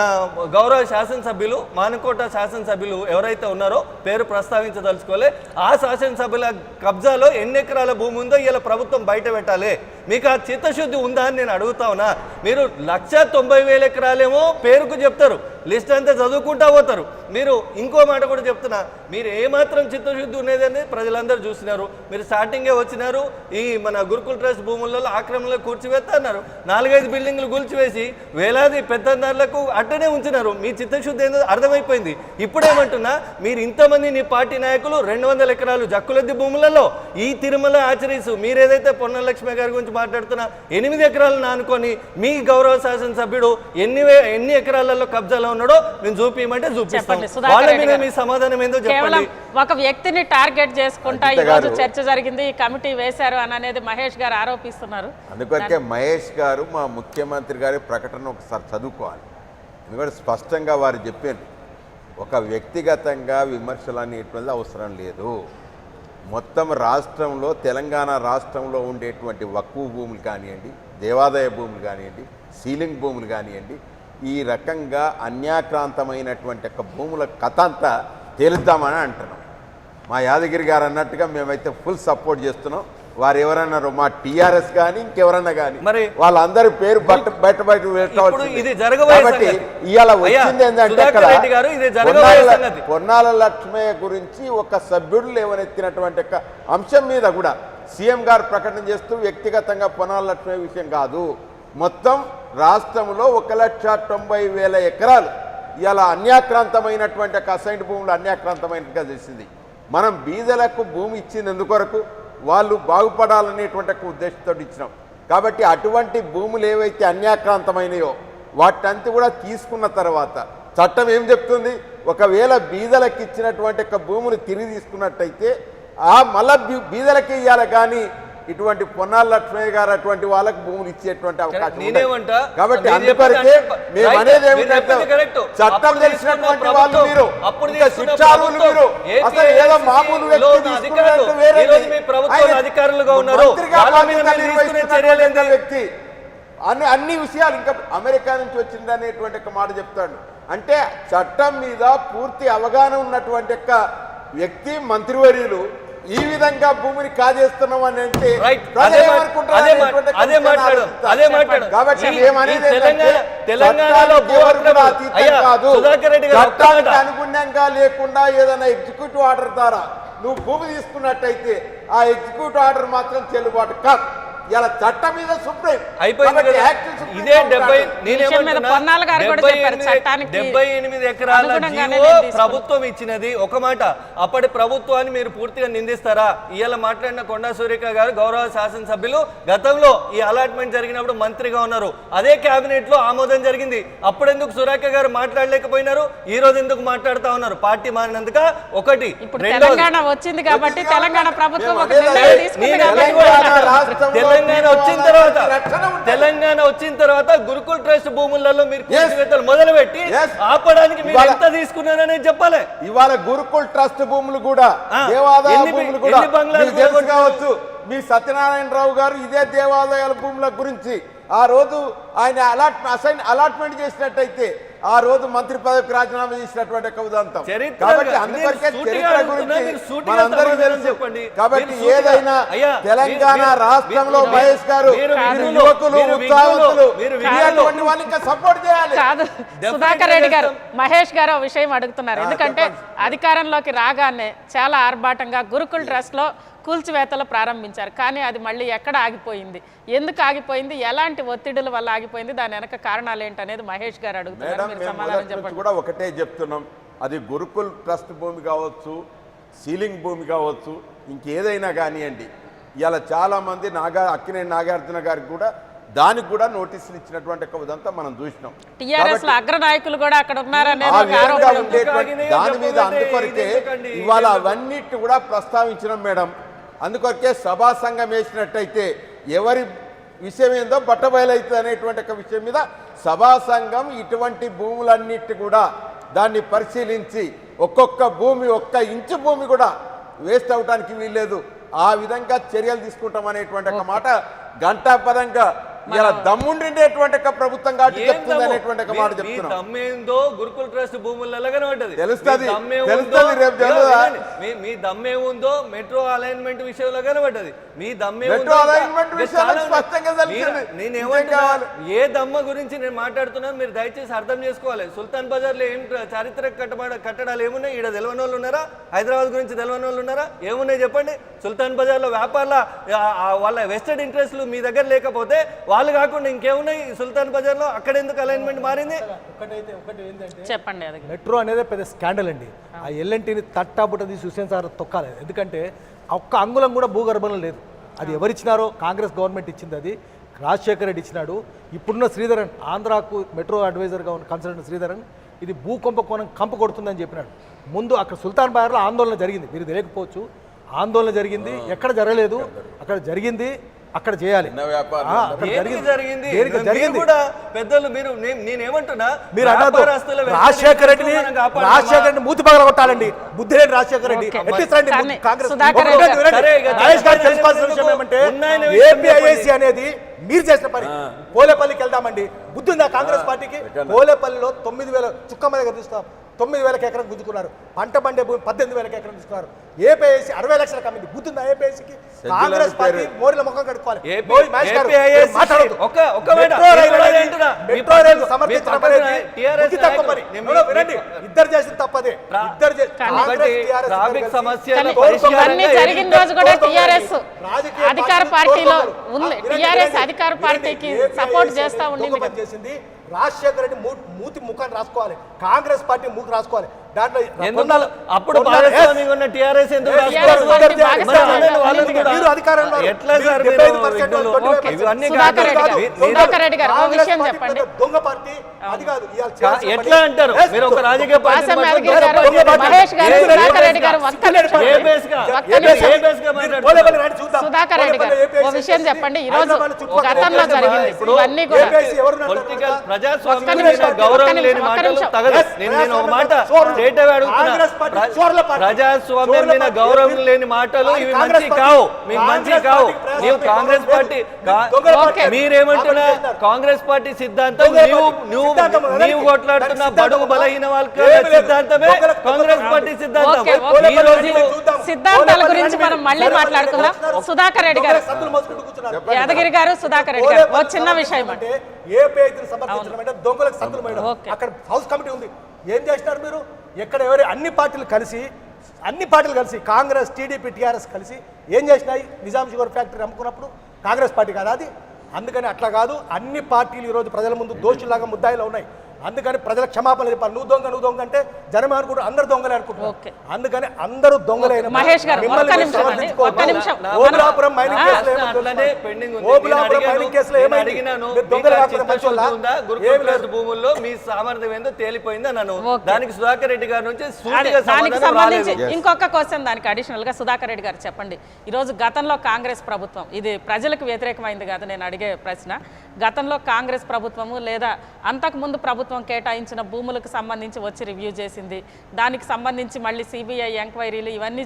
[SPEAKER 9] గౌరవ శాసనసభ్యులు మానుకోట శాసనసభ్యులు ఎవరైతే ఉన్నారో పేరు ప్రస్తావించదలుచుకోలే ఆ శాసనసభ్యుల కబ్జాలో ఎన్ని ఎకరాల భూమి ఉందో ఇలా ప్రభుత్వం బయట పెట్టాలి. మీకు ఆ చిత్తశుద్ధి ఉందా అని నేను అడుగుతా ఉన్నా. మీరు 1,90,000 ఎకరాలేమో పేరుకు చెప్తారు, లిస్ట్ అంతా చదువుకుంటా పోతారు. మీరు ఇంకో మాట కూడా చెప్తున్నా, మీరు ఏమాత్రం చిత్తశుద్ధి ఉన్నదని ప్రజలందరూ చూసినారు. మీరు స్టార్టింగే వచ్చినారు, ఈ మన గురుకుల్ ట్రస్ట్ భూములలో ఆక్రమణలో కూర్చివేస్తున్నారు, 4-5 బిల్డింగ్లు కూల్చివేసి వేలాది పెద్దందారులకు అట్టనే ఉంచినారు. మీ చిత్తశుద్ధి ఏందో అర్థమైపోయింది. ఇప్పుడేమంటున్నా, మీరు ఇంతమంది నీ పార్టీ నాయకులు 200 ఎకరాలు జక్కులద్ది భూములలో ఈ తిరుమల ఆచరీసు మీరేదైతే పొన్న లక్ష్మి గారి గురించి మాట్లాడుతున్నా 8 ఎకరాలను ఆనుకొని మీ గౌరవ శాసనసభ్యుడు ఎన్ని ఎకరాలలో కబ్జాలో ఉన్నాడో మేము చూపించమంటే చూపిస్తాం. వాళ్ళ మీద మీ సమాధానం ఏందో చెప్పండి.
[SPEAKER 1] ఒక వ్యక్తిని టార్గెట్ చేసుకుంటా ఈ రోజు చర్చ జరిగింది, ఈ కమిటీ వేశారు అని అనేది మహేష్ గారు ఆరోపిస్తున్నారు.
[SPEAKER 7] అందుకొరకే మహేష్ గారు మా ముఖ్యమంత్రి గారి ప్రకటన ఒకసారి చదువుకోవాలి. ఎందుకంటే స్పష్టంగా వారు చెప్పారు, ఒక వ్యక్తిగతంగా విమర్శలు అనేటువంటిది అవసరం లేదు. మొత్తం రాష్ట్రంలో తెలంగాణ రాష్ట్రంలో ఉండేటువంటి వక్ఫ్ భూములు కానివ్వండి, దేవాదాయ భూములు కానివ్వండి, సీలింగ్ భూములు కానివ్వండి, ఈ రకంగా అన్యాక్రాంతమైనటువంటి యొక్క భూముల కథ అంతా తేలుద్దామని అంటున్నాం. మా యాదగిరి గారు అన్నట్టుగా మేమైతే ఫుల్ సపోర్ట్ చేస్తున్నాం. వారు ఎవరన్నారు, మా టీఆర్ఎస్ కానీ ఇంకెవరన్నా కానీ వాళ్ళందరి పేరు
[SPEAKER 9] ఇది
[SPEAKER 7] కాబట్టి ఇవాళ వచ్చింది ఏంటంటే పొన్నాల లక్ష్మయ్య గురించి ఒక సభ్యుడు లేవనెత్తినటువంటి అంశం మీద కూడా సీఎం గారు ప్రకటన చేస్తూ వ్యక్తిగతంగా పొన్నాల లక్ష్మయ్య విషయం కాదు, మొత్తం రాష్ట్రంలో 1,90,000 ఎకరాలు ఇలా అన్యాక్రాంతమైనటువంటి అసైన్డ్ భూములు అన్యాక్రాంతమైనట్టుగా చేసింది. మనం బీదలకు భూమి ఇచ్చింది ఎందుకొరకు, వాళ్ళు బాగుపడాలనేటువంటి ఉద్దేశంతో ఇచ్చినాం. కాబట్టి అటువంటి భూములు ఏవైతే అన్యాక్రాంతమైనయో వాటంతా కూడా తీసుకున్న తర్వాత చట్టం ఏం చెప్తుంది, ఒకవేళ బీదలకు ఇచ్చినటువంటి భూములు తిరిగి తీసుకున్నట్టయితే ఆ మళ్ళా బీదలకి ఇవ్వాలి, కానీ ఇటువంటి పొన్నాల లక్ష్మయ్య గారు అటువంటి వాళ్ళకి భూములు ఇచ్చేటువంటి అవకాశం ఉంది. కాబట్టి అందుకొరకే మేము అనేది ఏమిటంటే చట్టం తెలిసినటువంటి వాళ్ళు మీరు, ఇంకా శిక్షారులు మీరు, అసలు ఏదో మామూలు వ్యక్తి వ్యక్తి అన్ని విషయాలు ఇంకా అమెరికా నుంచి వచ్చింది అనేటువంటి మాట చెప్తాడు. అంటే చట్టం మీద పూర్తి అవగాహన ఉన్నటువంటి వ్యక్తి మంత్రివర్యులు ఈ విధంగా భూమిని కాజేస్తున్నాం అని అంటే చట్టానికి అనుగుణంగా లేకుండా ఏదైనా ఎగ్జిక్యూటివ్ ఆర్డర్ ద్వారా నువ్వు భూమి తీసుకున్నట్టయితే ఆ ఎగ్జిక్యూటివ్ ఆర్డర్ మాత్రం చెల్లుబాటు కాదు. ఇలా చట్టం మీద సుప్రీం
[SPEAKER 9] అయిపోయింది. ఇదే 78 ఎకరాల జీవో ప్రభుత్వం ఇచ్చినది. ఒక మాట, అప్పటి ప్రభుత్వాన్ని మీరు పూర్తిగా నిందిస్తారా? ఇవాళ మాట్లాడిన కొండా సురేఖ గారు గౌరవ శాసనసభ్యులు గతంలో ఈ అలాట్మెంట్ జరిగినప్పుడు మంత్రిగా ఉన్నారు, అదే కేబినెట్ లో ఆమోదం జరిగింది. అప్పుడెందుకు సురేఖ గారు మాట్లాడలేకపోయినారు, ఈ రోజు ఎందుకు మాట్లాడుతా ఉన్నారు? పార్టీ మారినందుక ఒకటి.
[SPEAKER 1] తెలంగాణ వచ్చింది కాబట్టి తెలంగాణ ప్రభుత్వం
[SPEAKER 9] తెలంగాణ వచ్చిన తర్వాత గురుకుల్ ట్రస్ట్ భూములలో మీరు మొదలుపెట్టి ఆపడానికి మీరు ఎంత తీసుకున్నారనే చెప్పాలి.
[SPEAKER 7] ఇవాళ గురుకుల్ ట్రస్ట్ భూములు కూడా దేవాదాయ భూములు కూడా కావచ్చు. మీ సత్యనారాయణరావు గారు ఇదే దేవాదాయాల భూముల గురించి ఆ రోజు ఆయన అలాట్మెంట్ చేసినట్టయితే ఆ రోజు మంత్రి పదవికి రాజీనామా చేసినటువంటి ఉదంతం. కాబట్టి అందుకొరకే చరిత్ర గురించి మనందరికీ తెలుసు. కాబట్టి ఏదైనా తెలంగాణ రాష్ట్రంలో మహేష్ గారు యువకులు ఉత్సాహవంతులు అటువంటి వాళ్ళు ఇంకా సపోర్ట్ చేయాలి.
[SPEAKER 1] కాదు సుధాకర్ రెడ్డి గారు, మహేష్ గారు ఆ విషయం అడుగుతున్నారు. ఎందుకంటే అధికారంలోకి రాగానే చాలా ఆర్భాటంగా గురుకుల్ ట్రస్ట్ లో కూల్చివేతలు ప్రారంభించారు, కానీ అది మళ్ళీ ఎక్కడ ఆగిపోయింది, ఎందుకు ఆగిపోయింది, ఎలాంటి ఒత్తిడుల వల్ల ఆగిపోయింది, దాని వెనక కారణాలు ఏంటనేది మహేష్ గారు అడుగుతున్నారు.
[SPEAKER 7] కూడా ఒకటే చెప్తున్నాం, అది గురుకుల్ ట్రస్ట్ భూమి కావచ్చు, సీలింగ్ భూమి కావచ్చు, ఇంకేదైనా కానివ్వండి. ఇలా చాలా మంది అక్కినేని నాగార్జున గారికి కూడా దానికి కూడా నోటీసులు ఇచ్చినటువంటి ఉదంతా మనం చూసినాం.
[SPEAKER 1] టిఆర్ఎస్ లో అగ్రనాయకులు కూడా అక్కడ ఉన్నారనేది
[SPEAKER 7] దాని మీద అందుకొరకే ఇవాళ అవన్నిటి కూడా ప్రస్తావించినాం మేడం. అందుకొరకే సభా సంఘం వేసినట్టయితే ఎవరి విషయం ఏందో బట్టబయలవుతుంది అనేటువంటి ఒక విషయం మీద సభా సంఘం ఇటువంటి భూములన్నిటి కూడా దాన్ని పరిశీలించి ఒక్కొక్క భూమి, ఒక్క ఇంచు భూమి కూడా వేస్ట్ అవడానికి వీల్లేదు, ఆ విధంగా చర్యలు తీసుకుంటామనేటువంటి ఒక మాట ఘంటాపదంగా ఇలా దమ్ముండేటువంటి ఒక ప్రభుత్వం కాబట్టి చెప్తుంది అనేటువంటి ఒక మాట చెప్తున్నాం.
[SPEAKER 9] దమ్మేందో గురుకుల ట్రస్ట్ భూములలో కనబడ్డది.
[SPEAKER 7] తెలుస్తుంది
[SPEAKER 9] మీ దమ్మే ఉందో మెట్రో అలైన్మెంట్ విషయంలో కనబడ్డది. మీ దమ్మే నేనేమంటున్నా, ఏ దమ్మ గురించి నేను మాట్లాడుతున్నాను మీరు దయచేసి అర్థం చేసుకోవాలి. సుల్తాన్ బజార్లో ఏం చారిత్రక కట్టడాలు ఏమున్నాయి? ఈడ తెలవని వాళ్ళు ఉన్నారా? హైదరాబాద్ గురించి తెలవని వాళ్ళు ఉన్నారా? ఏమున్నాయి చెప్పండి. సుల్తాన్ బజార్లో వ్యాపారాల వాళ్ళ వెస్టెడ్ ఇంట్రెస్ట్లు మీ దగ్గర లేకపోతే వాళ్ళు కాకుండా ఇంకేమున్నాయి సుల్తాన్ బజార్లో? అక్కడ ఎందుకు అలైన్మెంట్ మారింది?
[SPEAKER 1] చెప్పండి.
[SPEAKER 8] మెట్రో అనేది పెద్ద స్కాండల్ అండి. ఆ ఎల్ఎన్టీని తట్టాబుట్ట తీసి హుస్సేన్ సార్ తొక్కాలి. ఎందుకంటే ఒక్క అంగుళం కూడా భూగర్భంలో లేదు. అది ఎవరిచ్చినారో? కాంగ్రెస్ గవర్నమెంట్ ఇచ్చింది. అది రాజశేఖర రెడ్డి ఇచ్చినాడు. ఇప్పుడున్న శ్రీధరన్, ఆంధ్రాకు మెట్రో అడ్వైజర్గా ఉన్న కన్సల్టెంట్ శ్రీధరన్ ఇది భూకుంభకోణం కంప కొడుతుందని చెప్పినాడు. ముందు అక్కడ సుల్తాన్ బజార్లో ఆందోళన జరిగింది, మీరు తెలియకపోవచ్చు. ఆందోళన జరిగింది, ఎక్కడ జరగలేదు, అక్కడ జరిగింది, అక్కడ చేయాలి.
[SPEAKER 9] జరిగింది కూడా పెద్దలు. మీరు నేనేమంటున్నా,
[SPEAKER 8] మీరు అన్నది రాజశేఖర రెడ్డిని మూతి పగల కొట్టాలండి. బుద్ధిరెడ్డి రాజశేఖర రెడ్డి కాంగ్రెస్ తెలుసుకోవాల్సిన విషయం ఏమంటే ఏపీఐఏసీ అనేది మీరు చేసిన పని. పోలేపల్లికి వెళ్దామండి, బుద్ధి ఉందా కాంగ్రెస్ పార్టీకి? పోలేపల్లిలో 9,000 చుక్కమ్మ దగ్గర తీస్తాం, 9,000 ఎకరం గుంజుకున్నారు. పంట పండే భూమి 18,000 ఎకరం తీసుకున్నారు. ఏపీఐసీ 60 లక్షల కమ్మింది. బుద్ధిందా ఏపీఐసీకి? కాంగ్రెస్ పార్టీ మోరీల ముఖం కడుక్కోవాలి. ఇద్దరు చేసిన తప్పదే.
[SPEAKER 1] జరిగిన రోజు కూడా టీఆర్ఎస్ అధికార పార్టీలో ఉంది. టీఆర్ఎస్ అధికార పార్టీకి సపోర్ట్ చేస్తా ఉండింది.
[SPEAKER 8] రాజశేఖర రెడ్డి మూతి ముఖాన్ని రాసుకోవాలి, కాంగ్రెస్ పార్టీ మూకి రాసుకోవాలి. దాంట్లో
[SPEAKER 9] అప్పుడు టీఆర్ఎస్
[SPEAKER 8] దొంగ పార్టీ అది కాదు.
[SPEAKER 9] ఎట్లా అంటారు మీరు? ఒక రాజకీయ పార్టీ
[SPEAKER 1] సుధాకర్ రెడ్డి గారు ఓ విషయం చెప్పండి. ఈ రోజు గతంలో జరిగింది ఇవన్నీ కూడా
[SPEAKER 9] పొలిటికల్ ప్రజాస్వామ్యం గౌరవం లేని మాటలు తగదు. నేను ఒక మాట స్ట్రైట్ అవే అడుగుతున్నా, ప్రజాస్వామ్యం మీద గౌరవం లేని మాటలు ఇవి మంచి కావు, మీకు మంచి కావు. నీవు కాంగ్రెస్ పార్టీ మీరేమంటున్నా? కాంగ్రెస్ పార్టీ సిద్ధాంతం నీవు కొట్లాడుతున్న బడుగు బలహీన వాళ్ళ సిద్ధాంతమే కాంగ్రెస్ పార్టీ సిద్ధాంతం. ఈ రోజు
[SPEAKER 1] సిద్ధాంతాల గురించి మనం మళ్ళీ మాట్లాడుకుందాం. సుధాకర్ రెడ్డి గారు, యాదగిరి గారు, సుధాకర్ రెడ్డి గారు ఒక చిన్న విషయం అంటే
[SPEAKER 8] దొంగలకు సంతులు మేడం. అక్కడ హౌస్ కమిటీ ఉంది. ఏం చేసినారు మీరు? ఎక్కడ ఎవరు అన్ని పార్టీలు కలిసి కాంగ్రెస్, టీడీపీ, టీఆర్ఎస్ కలిసి ఏం చేసినాయి? నిజాం షుగర్ ఫ్యాక్టరీ అమ్ముకున్నప్పుడు కాంగ్రెస్ పార్టీ కాదా అది? అందుకని అట్లా కాదు. అన్ని పార్టీలు ఈరోజు ప్రజల ముందు దోషులాగా ముద్దాయిలో ఉన్నాయి. అందుకని ప్రజల క్షమాపణ చెప్పాలి. నువ్వు దొంగ అంటే జనం అనుకుంటారు, అందరు దొంగలే అనుకుంటున్నారు. అందుకని అందరూ దొంగలైన
[SPEAKER 1] మహేష్ గారు ఒక్క నిమిషం.
[SPEAKER 8] ఓబులాపురం మైనింగ్ కేసులో
[SPEAKER 9] భూముల్లో మీ సామర్థ్యం ఏందో తేలిపోయింది అన్నాను. దానికి సుధాకర్ రెడ్డి గారి నుంచి
[SPEAKER 1] దానికి సంబంధించి ఇంకొక క్వశ్చన్ దానికి అడిషనల్ గా సుధాకర్ రెడ్డి గారు చెప్పండి. ఈరోజు గతంలో కాంగ్రెస్ ప్రభుత్వం, ఇది ప్రజలకు వ్యతిరేకమైంది కాదు నేను అడిగే ప్రశ్న, గతంలో కాంగ్రెస్ ప్రభుత్వము లేదా అంతకుముందు ప్రభుత్వం కేటాయించిన భూములకు సంబంధించి వచ్చి రివ్యూ చేసింది. దానికి సంబంధించి మళ్ళీ సిబిఐ ఎంక్వైరీలు ఇవన్నీ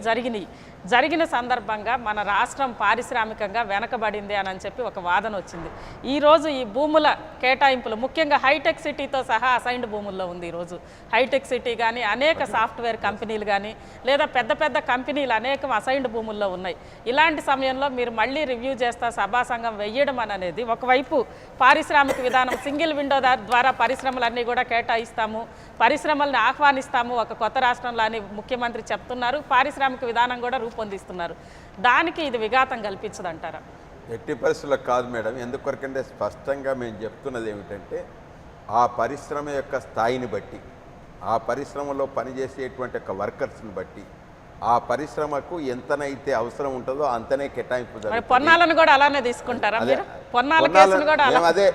[SPEAKER 1] జరిగిన సందర్భంగా మన రాష్ట్రం పారిశ్రామికంగా వెనకబడింది అని చెప్పి ఒక వాదన వచ్చింది. ఈరోజు ఈ భూముల కేటాయింపులు ముఖ్యంగా హైటెక్ సిటీతో సహా అసైన్డ్ భూముల్లో ఉంది. ఈరోజు హైటెక్ సిటీ కానీ అనేక సాఫ్ట్వేర్ కంపెనీలు కానీ లేదా పెద్ద పెద్ద కంపెనీలు అనేకం అసైన్డ్ భూముల్లో ఉన్నాయి. ఇలాంటి సమయంలో మీరు మళ్ళీ రివ్యూ చేస్తా సభా సంఘం వెయ్యడం అనేది ఒకవైపు పారిశ్రామిక విధానం సింగిల్ విండో ద్వారా పరిశ్రమలన్నీ కూడా కేటాయిస్తాము, పరిశ్రమల్ని ఆహ్వానిస్తాము ఒక కొత్త రాష్ట్రంలో అని ముఖ్యమంత్రి చెప్తున్నారు. పారిశ్రామిక విధానం కూడా రూపొందిస్తున్నారు. దానికి ఇది విఘాతం కల్పించదంటారా?
[SPEAKER 7] ఎట్టి పరిస్థితుల్లో కాదు మేడం. ఎందుకొరకంటే స్పష్టంగా మేము చెప్తున్నది ఏమిటంటే ఆ పరిశ్రమ యొక్క స్థాయిని బట్టి, ఆ పరిశ్రమలో పనిచేసేటువంటి ఒక వర్కర్స్ని బట్టి, ఆ పరిశ్రమకు ఎంతనైతే అవసరం ఉంటుందో అంతనే కేటాయింపు.
[SPEAKER 1] పొన్నాలను కూడా అలానే తీసుకుంటారా మీరు?
[SPEAKER 7] అదే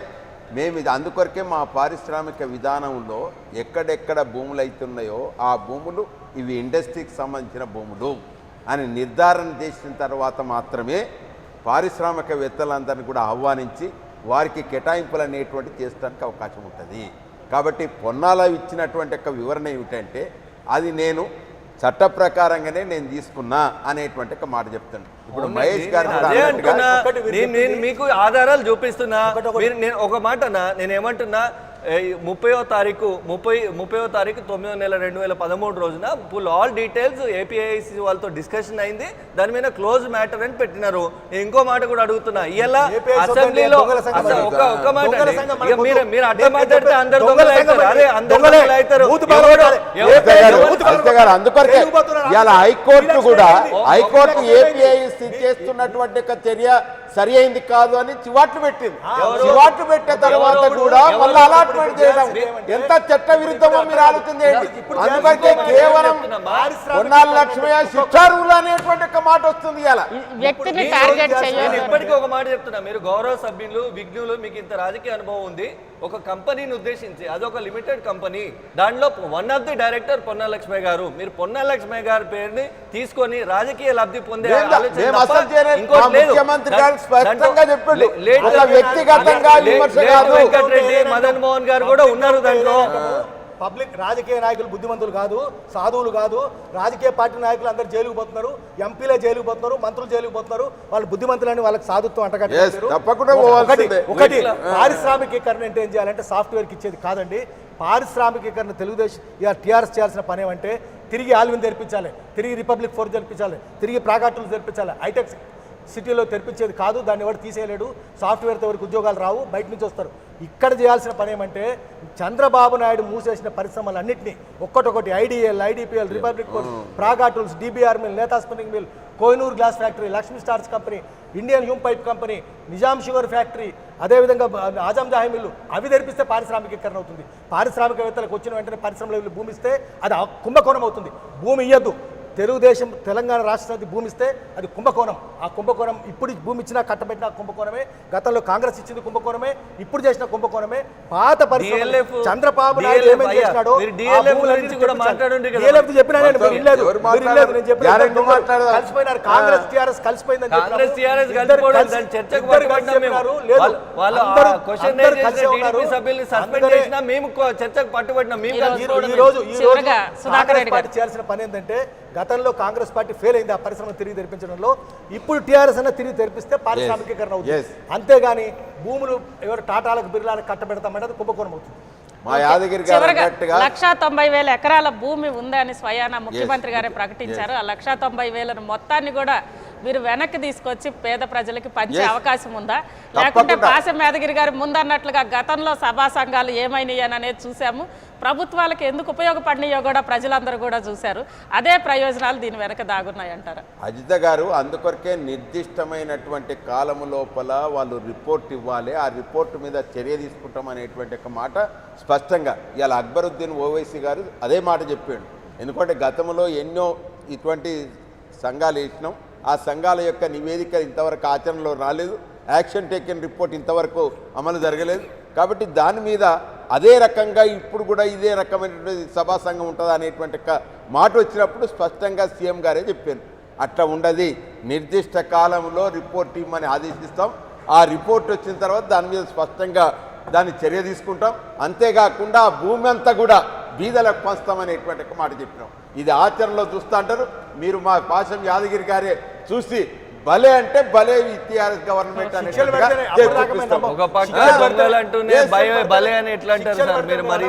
[SPEAKER 7] మేము ఇది అందుకొరకే మా పారిశ్రామిక విధానంలో ఎక్కడెక్కడ భూములు అవుతున్నాయో ఆ భూములు ఇవి ఇండస్ట్రీకి సంబంధించిన భూములు అని నిర్ధారణ చేసిన తర్వాత మాత్రమే పారిశ్రామికవేత్తలందరినీ కూడా ఆహ్వానించి వారికి కేటాయింపులు అనేటువంటి చేసడానికి అవకాశం ఉంటుంది. కాబట్టి పొన్నాల ఇచ్చినటువంటి యొక్క వివరణ ఏమిటంటే అది నేను చట్ట ప్రకారంగానే నేను తీసుకున్నా అనేటువంటి ఒక మాట చెప్తాను. ఇప్పుడు మహేష్ గారు
[SPEAKER 9] అదే అంటున్నా, నేను మీకు ఆధారాలు చూపిస్తున్నా. నేను ఒక మాట నేను ఏమంటున్నా, 30వ తారీఖు 9వ నెల 2013 రోజున ఫుల్ ఆల్ డీటెయిల్స్ ఏపీఐసి వాళ్ళతో డిస్కషన్ అయింది, దాని మీద క్లోజ్ మ్యాటర్ అని పెట్టినారు. నేను ఇంకో మాట కూడా అడుగుతున్నా, ఇలా అసెంబ్లీలో ఒక మాట మీరు అడ్డం మాట్లాడితే అందరు దొంగలు అవుతారు. అదే అందరు దొంగలు అవుతారు.
[SPEAKER 7] అందుకొరకే ఇవాళ హైకోర్టు కూడా హైకోర్టు ఏపీఐసి చేస్తున్నటువంటి చర్య సరి అయింది కాదు అని చివాట్లు పెట్టింది. చివాట్లు పెట్టిన తర్వాత కూడా మళ్ళీ అలాట్మెంట్ చేయడం ఎంత చట్ట విరుద్ధమో మీరు ఆలోచన చేయండి. అందుకంటే కేవలం పొన్నాల లక్ష్మయ్య శిక్షార్హులు అనేటువంటి ఒక మాట వస్తుంది. ఇలా
[SPEAKER 1] వ్యక్తిని టార్గెట్ చేయాలి.
[SPEAKER 9] ఇప్పటికీ ఒక మాట చెప్తున్నా, మీరు గౌరవ సభ్యులు విఘ్నులు, మీకు ఇంత రాజకీయ అనుభవం ఉంది. ఒక కంపెనీని ఉద్దేశించి, అదొక లిమిటెడ్ కంపెనీ, దాంట్లో one of the director Ponnala Lakshmaiah గారు, మీరు పొన్నాల లక్ష్మయ్య గారి పేరుని తీసుకొని రాజకీయ లబ్ధి పొందే వెంకటరెడ్డి, మదన్ మోహన్ గారు కూడా ఉన్నారు దాంట్లో.
[SPEAKER 8] పబ్లిక్ రాజకీయ నాయకులు బుద్ధిమంతులు కాదు, సాధువులు కాదు. రాజకీయ పార్టీ నాయకులు అందరూ జైలుకు పోతున్నారు, ఎంపీలే జైలుకు పోతున్నారు, మంత్రులు జైలుకు పోతున్నారు. వాళ్ళు బుద్ధిమంతులని వాళ్ళకి సాధుత్వం అంటగట్టారు. ఒకటి పారిశ్రామికీకరణ అంటే ఏం చేయాలంటే సాఫ్ట్వేర్కి ఇచ్చేది కాదండి. పారిశ్రామికీకరణ తెలుగుదేశం టీఆర్ఎస్ చేయాల్సిన పని ఏమంటే తిరిగి ఆల్విన్ తెరిపించాలి, తిరిగి రిపబ్లిక్ ఫోర్ తెరిపించాలి, తిరిగి ప్రాగాటులు తెరిపించాలి. హైటెక్ సిటీలో తెరిపించేది కాదు, దాన్ని ఎవరు తీసేయలేడు. సాఫ్ట్వేర్తో ఎవరికి ఉద్యోగాలు రావు, బయట నుంచి వస్తారు. ఇక్కడ చేయాల్సిన పని ఏమంటే చంద్రబాబు నాయుడు మూసేసిన పరిశ్రమలన్నింటినీ ఒక్కటొకటి IDL, IDPL, Republic forge, Praga tools, DBR mill, Netha spinning mill, Kohinoor glass factory, Lakshmi stars company, Indian Hume pipe company, Nizam sugar factory, అదేవిధంగా ఆజం జాహీ మిల్లు, అవి తెరిపిస్తే పారిశ్రామికీకరణ అవుతుంది. పారిశ్రామికవేత్తలకు వచ్చిన వెంటనే పరిశ్రమలు భూమి ఇస్తే అది కుంభకోణం అవుతుంది. భూమి ఇయ్యద్దు. తెలుగుదేశం తెలంగాణ రాష్ట్రానికి భూమి ఇస్తే అది కుంభకోణం. ఆ కుంభకోణం ఇప్పుడు భూమి ఇచ్చినా కట్టబెట్టిన కుంభకోణమే, గతంలో కాంగ్రెస్ ఇచ్చింది కుంభకోణమే, ఇప్పుడు చేసిన కుంభకోణమే. పాత పరిస్థితి చంద్రబాబు నాయుడు ఏమేం చేసినాడో కలిసిపోయినారు. కాంగ్రెస్ టీఆర్ఎస్ కలిసిపోయిందని చేయాల్సిన పని ఏంటంటే గతంలో కాంగ్రెస్ పార్టీ ఫెయిల్ అయింది ఆ పరిశ్రమ తిరిగి తెరిపించడంలో. ఇప్పుడు టీఆర్ఎస్ అన్న తిరిగి తెరిపిస్తే పారిశ్రామికీకరణ అవుతుంది. అంతేగాని భూములు ఎవరు టాటాలకు బిర్లాలకు కట్టబెడతామంటే అది కుంభకోణం అవుతుంది.
[SPEAKER 7] మా యాదగిరి గారు
[SPEAKER 1] 1,90,000 ఎకరాల భూమి ఉందని స్వయాన ముఖ్యమంత్రి గారే ప్రకటించారు. ఆ 1,90,000 మొత్తాన్ని కూడా మీరు వెనక్కి తీసుకొచ్చి పేద ప్రజలకి పంచే అవకాశం ఉందా? లేకుంటే పాశం యాదగిరి గారు ముందన్నట్లుగా గతంలో సభా సంఘాలు ఏమైనాయి అనేది చూసాము, ప్రభుత్వాలకు ఎందుకు ఉపయోగపడినాయో కూడా ప్రజలందరూ కూడా చూశారు. అదే ప్రయోజనాలు దీని వెనక దాగున్నాయంటారా?
[SPEAKER 7] అజిత గారు అందుకొరకే నిర్దిష్టమైనటువంటి కాలము లోపల వాళ్ళు రిపోర్ట్ ఇవ్వాలి, ఆ రిపోర్టు మీద చర్య తీసుకుంటాం అనేటువంటి ఒక మాట స్పష్టంగా ఇవాళ అక్బరుద్దీన్ ఓవైసీ గారు అదే మాట చెప్పాడు. ఎందుకంటే గతంలో ఎన్నో ఇటువంటి సంఘాలు వేసినాం, ఆ సంఘాల యొక్క నివేదిక ఇంతవరకు ఆచరణలో రాలేదు, యాక్షన్ టేకెన్ రిపోర్ట్ ఇంతవరకు అమలు జరగలేదు. కాబట్టి దాని మీద అదే రకంగా ఇప్పుడు కూడా ఇదే రకమైనటువంటి సభా సంఘం ఉంటుందా అనేటువంటి మాట వచ్చినప్పుడు స్పష్టంగా సీఎం గారే చెప్పారు. అట్లా ఉండదు, నిర్దిష్ట కాలంలో రిపోర్ట్ ఇవ్వమని ఆదేశిస్తాం. ఆ రిపోర్ట్ వచ్చిన తర్వాత దాని మీద స్పష్టంగా దాన్ని చర్య తీసుకుంటాం. అంతేకాకుండా ఆ భూమి అంతా కూడా బీదలకు పంచుతామనేటువంటి మాట చెప్పినాం. ఇది ఆచరణలో చూస్తూ అంటారు. మీరు మా పాశం యాదగిరి గారే చూసి భలే అంటే భలే టీఆర్ఎస్ గవర్నమెంట్
[SPEAKER 9] ఒక పక్క దొంగలు అంటూనే భలే అని ఎట్లా అంటారు సార్ మీరు? మరి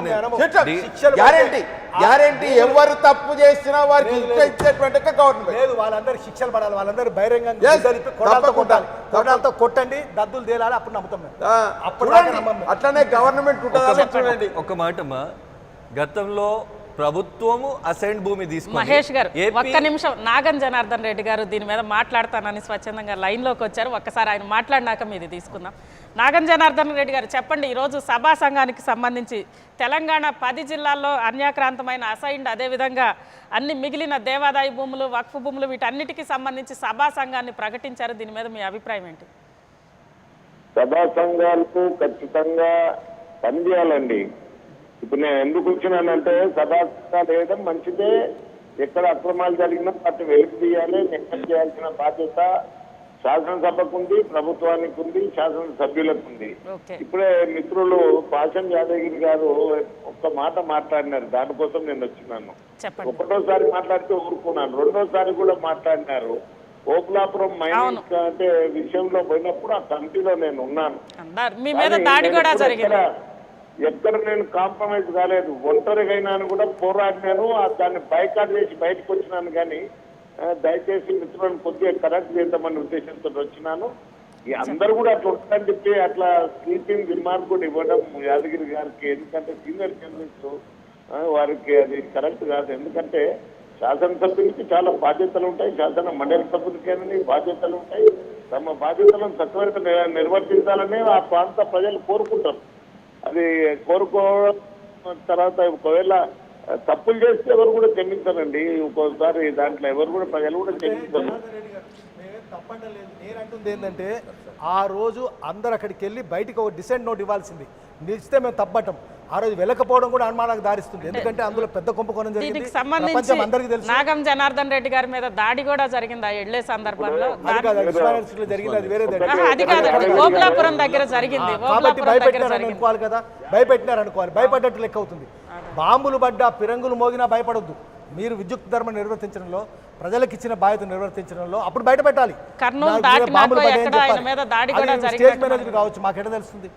[SPEAKER 7] గ్యారెంటీ ఎవరు తప్పు చేసినా వారికి ఇచ్చేటువంటి గవర్నమెంట్
[SPEAKER 8] లేదు. వాళ్ళందరూ శిక్షలు పడాలి, వాళ్ళందరూ బహిరంగంగా కొడాలతో కొట్టండి, దద్దులు తేలాలి, అప్పుడు నమ్ముతాం. అప్పుడు
[SPEAKER 7] అట్లనే గవర్నమెంట్ ఉంటుంది.
[SPEAKER 9] చూడండి ఒక మాటమ్మా, గతంలో ప్రభుత్వము అసైన్ భూమి తీసుకుంది.
[SPEAKER 1] మహేష్ గారు ఒక్క నిమిషం, నాగం జనార్దన్ రెడ్డి గారు దీని మీద మాట్లాడతానని స్వచ్ఛందంగా లైన్లోకి వచ్చారు. ఒక్కసారి ఆయన మాట్లాడినాక మీది తీసుకుందాం. నాగం జనార్దన్ రెడ్డి గారు చెప్పండి, ఈరోజు సభా సంఘానికి సంబంధించి తెలంగాణ 10 జిల్లాల్లో అన్యాక్రాంతమైన అసైన్డ్, అదేవిధంగా అన్ని మిగిలిన దేవాదాయ భూములు, వక్ఫ్ భూములు, వీటన్నిటికీ సంబంధించి సభా సంఘాన్ని ప్రకటించారు. దీని మీద మీ అభిప్రాయం ఏంటి?
[SPEAKER 10] సభా సంఘాలకు ఖచ్చితంగా పనిచేయాలండి. ఇప్పుడు నేను ఎందుకు వచ్చినానంటే సభా సంఘాలు వేయడం మంచిదే, ఎక్కడ అక్రమాలు జరిగినా వాటిని వెలికి తీయాలి, నిన్న చేయాల్సిన బాధ్యత శాసనసభకు ఉంది, ప్రభుత్వానికి ఉంది, శాసనసభ్యులకు ఉంది.
[SPEAKER 1] ఓకే.
[SPEAKER 10] ఇప్పుడే మిత్రులు పాషం యాదగిరి గారు ఒక్క మాట మాట్లాడినారు, దానికోసం నేను వచ్చినాను.
[SPEAKER 1] చెప్పండి.
[SPEAKER 10] ఒకటోసారి మాట్లాడితే ఊరుకున్నాను, రెండోసారి కూడా మాట్లాడినారు. ఓపులాపురం మైనింగ్ అంటే విషయంలో పోయినప్పుడు ఆ కమిటీలో నేను ఉన్నాను.
[SPEAKER 1] మీ మీద దాడి కూడా జరిగింది.
[SPEAKER 10] ఎక్కడ నేను కాంప్రమైజ్ కాలేదు, ఒంటరిగా కూడా పోరాడినాను, దాన్ని బైకాట్ చేసి బయటకు వచ్చినాను. కానీ దయచేసి మిత్రులను కొద్దిగా కరెక్ట్ చేద్దామనే ఉద్దేశంతో వచ్చినాను. ఈ అందరూ కూడా అట్లా ఉంటారని చెప్పి అట్లా స్లీపింగ్ రిమార్క్ కూడా ఇవ్వడం యాదగిరి గారికి, ఎందుకంటే సీనియర్ జర్నలిస్ట్ వారికి అది కరెక్ట్ కాదు. ఎందుకంటే శాసనసభ్యులకి చాలా బాధ్యతలు ఉంటాయి, శాసన మండలి సభ్యులకి బాధ్యతలు ఉంటాయి. తమ బాధ్యతలను సత్వరంగా నిర్వర్తించాలని ఆ ప్రాంత ప్రజలు కోరుకుంటారు. అది కోరుకోవడం తర్వాత ఒకవేళ తప్పులు చేస్తే ఎవరు కూడా క్షమించరండి. ఒక్కోసారి దాంట్లో ఎవరు కూడా ప్రజలు కూడా క్షమించరు.
[SPEAKER 8] తప్పంటలేదు. నేను అంటుంది ఏంటంటే ఆ రోజు అందరు అక్కడికి వెళ్ళి బయటికి ఒక డిసెంట్ నోట్ ఇవ్వాల్సింది, నిలిస్తే మేము తప్పటం. ఆ రోజు వెళ్ళకపోవడం కూడా అనుమానాలకు దారిస్తుంది. ఎందుకంటే అందులో పెద్ద కుంభకోణం జరిగింది.
[SPEAKER 1] దీనికి సంబంధించి నాగం జనార్దన్ రెడ్డి గారి మీద దాడి కూడా జరిగింది ఆ ఎళ్ళే సందర్భంలో.
[SPEAKER 8] జరిగింది, అది వేరే.
[SPEAKER 1] అది కాదు, ఓబులాపురం దగ్గర జరిగింది.
[SPEAKER 8] కాబట్టి భయపెట్టినారని అనుకోవాలి కదా, భయపెట్టినారు అనుకోవాలి, భయపడ్డట్టు లెక్క అవుతుంది. బాంబులు పడ్డా, పిరంగులు మోగినా భయపడొద్దు. మీరు విద్యుత్ ధర్మం నిర్వర్తించడంలో, ప్రజలకు ఇచ్చిన బాధ్యత నిర్వర్తించడంలో అప్పుడు బయట పెట్టాలి. స్టేజ్ మేనేజర్ కావచ్చు, మాకెట తెలుస్తుంది.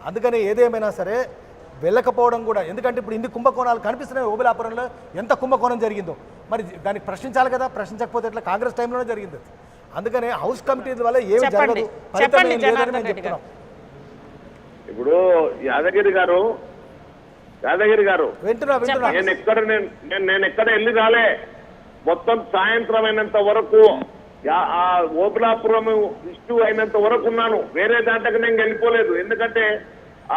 [SPEAKER 8] అందుకని ఏదేమైనా సరే వెళ్ళకపోవడం కూడా, ఎందుకంటే ఇప్పుడు ఇన్ని కుంభకోణాలు కనిపిస్తున్నాయి. ఓబులాపురంలో ఎంత కుంభకోణం జరిగిందో మరి దానికి ప్రశ్నించాలి కదా, ప్రశ్నించకపోతే ఎట్లా? కాంగ్రెస్ టైంలోనే జరిగింది. అందుకనే హౌస్ కమిటీ వల్ల ఏమి జరగదు, ఫలితం ఏం లేదని మేము చెప్తున్నాం.
[SPEAKER 10] ఇప్పుడు యాదగిరి గారు నేను ఎక్కడ వెళ్ళి రాలే. మొత్తం సాయంత్రం అయినంత వరకు ఆ ఓబులాపురం ఇష్యూ అయినంత వరకు ఉన్నాను. వేరే దాంట్లోకి నేను వెళ్ళిపోలేదు. ఎందుకంటే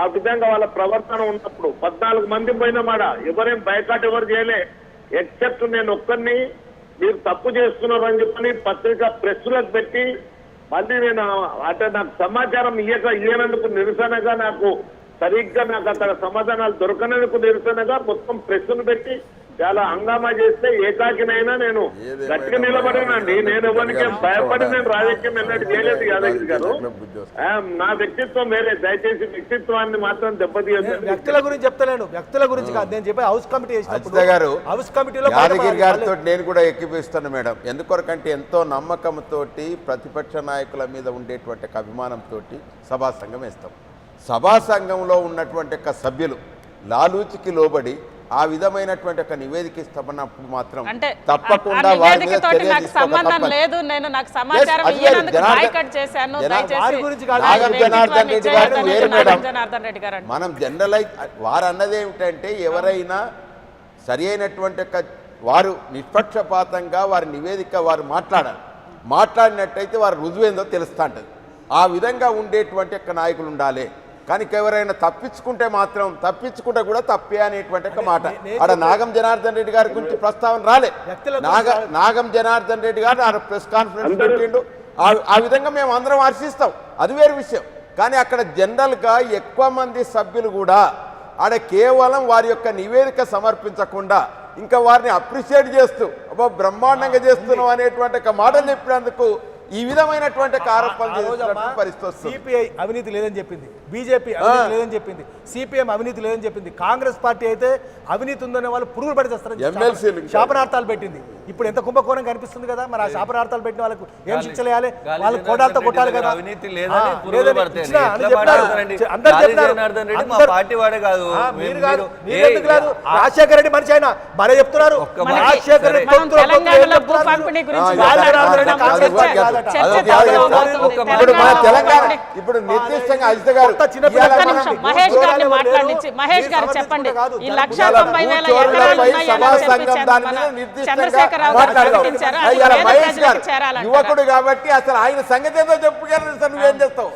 [SPEAKER 10] ఆ విధంగా వాళ్ళ ప్రవర్తన ఉన్నప్పుడు 14 మంది పోయిన మాట ఎవరేం బైకాట్ ఎవరు చేయలే, ఎక్సెప్ట్ నేను ఒక్కరిని మీరు తప్పు చేస్తున్నారు అని చెప్పని పత్రిక ప్రెస్లకు పెట్టి మళ్ళీ నేను అంటే నాకు సమాచారం ఇయ్యనందుకు నిరసనగా, నాకు సరిగ్గా నాకు అక్కడ సమాధానాలు దొరకనందుకు నిరసనగా మొత్తం ప్రెస్ను పెట్టి చాలా హంగామా చేస్తే ఏకాకినైనా నేను గట్టిగా నిలబడానండి. నేను ఎవరికి భయపడి నేను రాజకీయం ఎన్నట్టు చేయలేదు యాదగిరి గారు. నా వ్యక్తిత్వం వేరే, దయచేసి వ్యక్తిత్వాన్ని మాత్రం దెబ్బతీయదు.
[SPEAKER 8] వ్యక్తుల గురించి చెప్తలేను, వ్యక్తుల గురించి కాదు నేను చెప్పే. హౌస్ కమిటీ
[SPEAKER 7] గారు, హౌస్ కమిటీలో యాదగిరి గారితో నేను కూడా ఎక్కిపిస్తాను మేడం. ఎందుకొరకంటే ఎంతో నమ్మకంతో ప్రతిపక్ష నాయకుల మీద ఉండేటువంటి అభిమానంతో సభా సంఘం వేస్తాం. సభా సంఘంలో ఉన్నటువంటి సభ్యులు లాలూచికి లోబడి ఆ విధమైనటువంటి ఒక నివేదిక ఇస్తామన్నప్పుడు మాత్రం తప్పకుండా వారి మీద చర్య తీసుకోవడం లేదు.
[SPEAKER 1] నేను నాకు సమాచారం ఇయ్యనందుకు బైకాట్ చేశాను.
[SPEAKER 7] జనార్దన్ రెడ్డి గారు మనం జనరలైజ్ వారు అన్నది ఏమిటంటే ఎవరైనా సరి అయినటువంటి వారు నిష్పక్షపాతంగా వారి నివేదిక వారు మాట్లాడినట్టయితే వారు రుజువేందో తెలుస్తూ ఉంటుంది. ఆ విధంగా ఉండేటువంటి నాయకులు ఉండాలి. కానీ ఎవరైనా తప్పించుకుంటే కూడా తప్పే అనేటువంటి మాట. ఆడ నాగం జనార్దన్ రెడ్డి గారి గురించి ప్రస్తావన రాలే. నాగం జనార్దన్ రెడ్డి గారు ప్రెస్ కాన్ఫరెన్స్ పెట్టిండు. ఆ విధంగా మేము అందరం హర్షిస్తాం, అది వేరే విషయం. కానీ అక్కడ జనరల్గా ఎక్కువ మంది సభ్యులు కూడా ఆడ కేవలం వారి యొక్క నివేదిక సమర్పించకుండా ఇంకా వారిని అప్రిషియేట్ చేస్తూ అబ్బా బ్రహ్మాండంగా చేస్తున్నాం అనేటువంటి మాటలు చెప్పినందుకు ఈ విధమైనటువంటి పరిస్థితి వస్తుంది.
[SPEAKER 8] సిపిఐ అవినీతి లేదని చెప్పింది, బీజేపీ అవినీతి లేదని చెప్పింది, సిపిఎం అవినీతి లేదని చెప్పింది. కాంగ్రెస్ పార్టీ అయితే అవినీతి ఉందనే వాళ్ళు పురుగులు పడి చేస్తారని శాపనార్థాలు పెట్టింది. ఇప్పుడు ఎంత కుంభకోణం కనిపిస్తుంది కదా. మరి ఆ శాపనార్థాలు పెట్టిన వాళ్ళకు ఏం శిక్ష వేయాలి? వాళ్ళు కోడాలతో కొట్టాలి కదా. రాజశేఖర రెడ్డి మనిషి అయినా మరే చెప్తున్నారు. రాజశేఖర రెడ్డి
[SPEAKER 7] ఇప్పుడు నిర్దిష్టంగా అజిత గారు
[SPEAKER 1] మహేష్ గారిని మాట్లాడించి, మహేష్ గారు చెప్పండి, ఈ 1,90,000 ఎకరాలు చంద్రశేఖరరావు
[SPEAKER 7] యువకుడు కాబట్టి అసలు ఆయన సంగతి ఏదో చెప్పుకోవాలి. నువ్వేం చేస్తావు?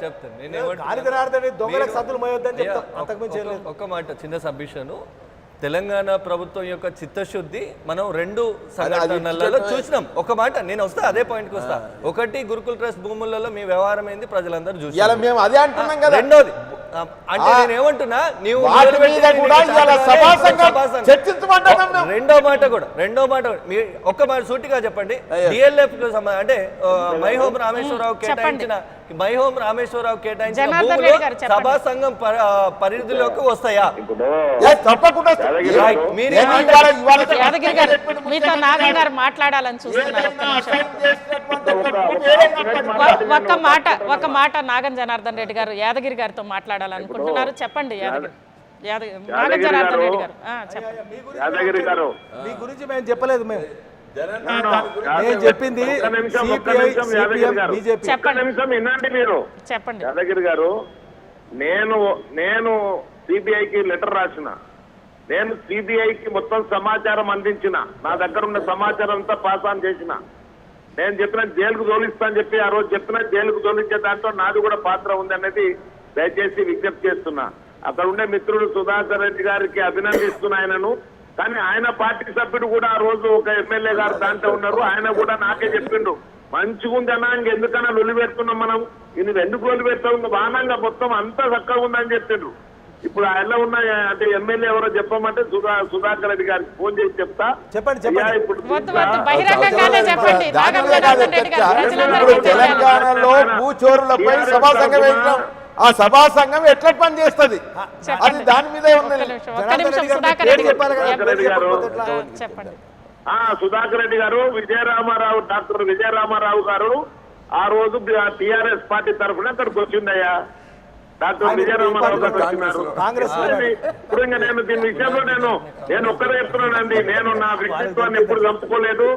[SPEAKER 8] దొంగలకు సద్దులు మోయొద్దని చెప్తాం, అంతకుమించి
[SPEAKER 9] ఒక్క మాట చిన్న సబ్మిషన్. తెలంగాణ ప్రభుత్వం యొక్క చిత్తశుద్ధి మనం 2 సంఘటనలలో చూసినాం. ఒక మాట నేను వస్తా, అదే పాయింట్కి వస్తా. ఒకటి, గురుకుల ట్రస్ట్ భూములలో మీ వ్యవహారం ఏంది ప్రజలందరూ చూసి,
[SPEAKER 7] మేము అదే అంటున్నాం కదా.
[SPEAKER 9] రెండోది అంటే నేను ఏమంటున్నా, నీవు
[SPEAKER 11] వాటి మీద కూడా ఇవాళ సభా సంఘం చర్చించమంటున్నాం.
[SPEAKER 9] రెండో మాట కూడా మీ ఒక్క మాట సూటిగా చెప్పండి. డిఎల్ఎఫ్ అంటే మైహోం రామేశ్వరరావు కేటాయించిన భూములు సభా సంఘం పరిధిలోకి వస్తాయా?
[SPEAKER 11] తప్పకుండా
[SPEAKER 1] యాదగిరి గారు మీతో నాగన్ గారు మాట్లాడాలని చూస్తున్నారు. ఒక్క మాట నాగన్ జనార్దన్ రెడ్డి గారు యాదగిరి గారితో మాట్లాడాలనుకుంటున్నారు. చెప్పండి నాగన్ జనార్దన్ రెడ్డి గారు చెప్పండి.
[SPEAKER 10] యాదగిరి గారు
[SPEAKER 8] మీ గురించి మేము చెప్పలేదు, మేము చెప్పింది
[SPEAKER 10] వినండి మీరు.
[SPEAKER 1] చెప్పండి
[SPEAKER 10] యాదగిరి గారు, నేను సిబిఐకి లెటర్ రాసిన, నేను సిబిఐకి మొత్తం సమాచారం అందించిన, నా దగ్గర ఉన్న సమాచారం అంతా పాస్ ఆన్ చేసిన. నేను చెప్పిన జైలుకు తోలిస్తా అని చెప్పి ఆ రోజు చెప్పిన, జైలుకు తోలించే దాంట్లో నాది కూడా పాత్ర ఉంది అనేది దయచేసి విజ్ఞప్తి చేస్తున్నా. అక్కడ ఉండే మిత్రుడు సుధాకర్ రెడ్డి గారికి అభినందిస్తున్నా ఆయనను. కానీ ఆయన పార్టీ సభ్యుడు కూడా ఆ రోజు ఒక ఎమ్మెల్యే గారు దాంట్లో ఉన్నారు, ఆయన కూడా నాకే చెప్పిండు మంచిగా ఉందన్నా, ఇంకెందుకన్నా లొల్లి పెడుతున్నాం మనం, నువ్వు ఎందుకు లొల్లి పెడతావు, బాణంగా మొత్తం అంతా చక్కగా ఉందని చెప్పిండ్రు. ఇప్పుడు ఆయన ఉన్న అంటే ఎమ్మెల్యే ఎవరో చెప్పమంటే సుధాకర్ రెడ్డి గారికి ఫోన్ చేసి చెప్తా.
[SPEAKER 8] చెప్పండి.
[SPEAKER 10] ఇప్పుడు
[SPEAKER 11] తెలంగాణలో భూచోరులపై సభా సంఘం వేసినాం. ఆ సభా సంఘం ఎట్లా పని చేస్తుంది అది దాని మీద
[SPEAKER 10] సుధాకర్ రెడ్డి గారు, డాక్టర్ విజయరామారావు గారు ఆ రోజు టిఆర్ఎస్ పార్టీ తరఫున అక్కడికి వచ్చిందయ్యా. డాక్టర్ విజయరామారావు గారు వచ్చినారు. ఇప్పుడు ఇంకా నేను దీని విషయంలో నేను ఒక్కడే చెప్తున్నానండి, నేను నా వ్యక్తిత్వాన్ని ఎప్పుడు చంపుకోలేదు.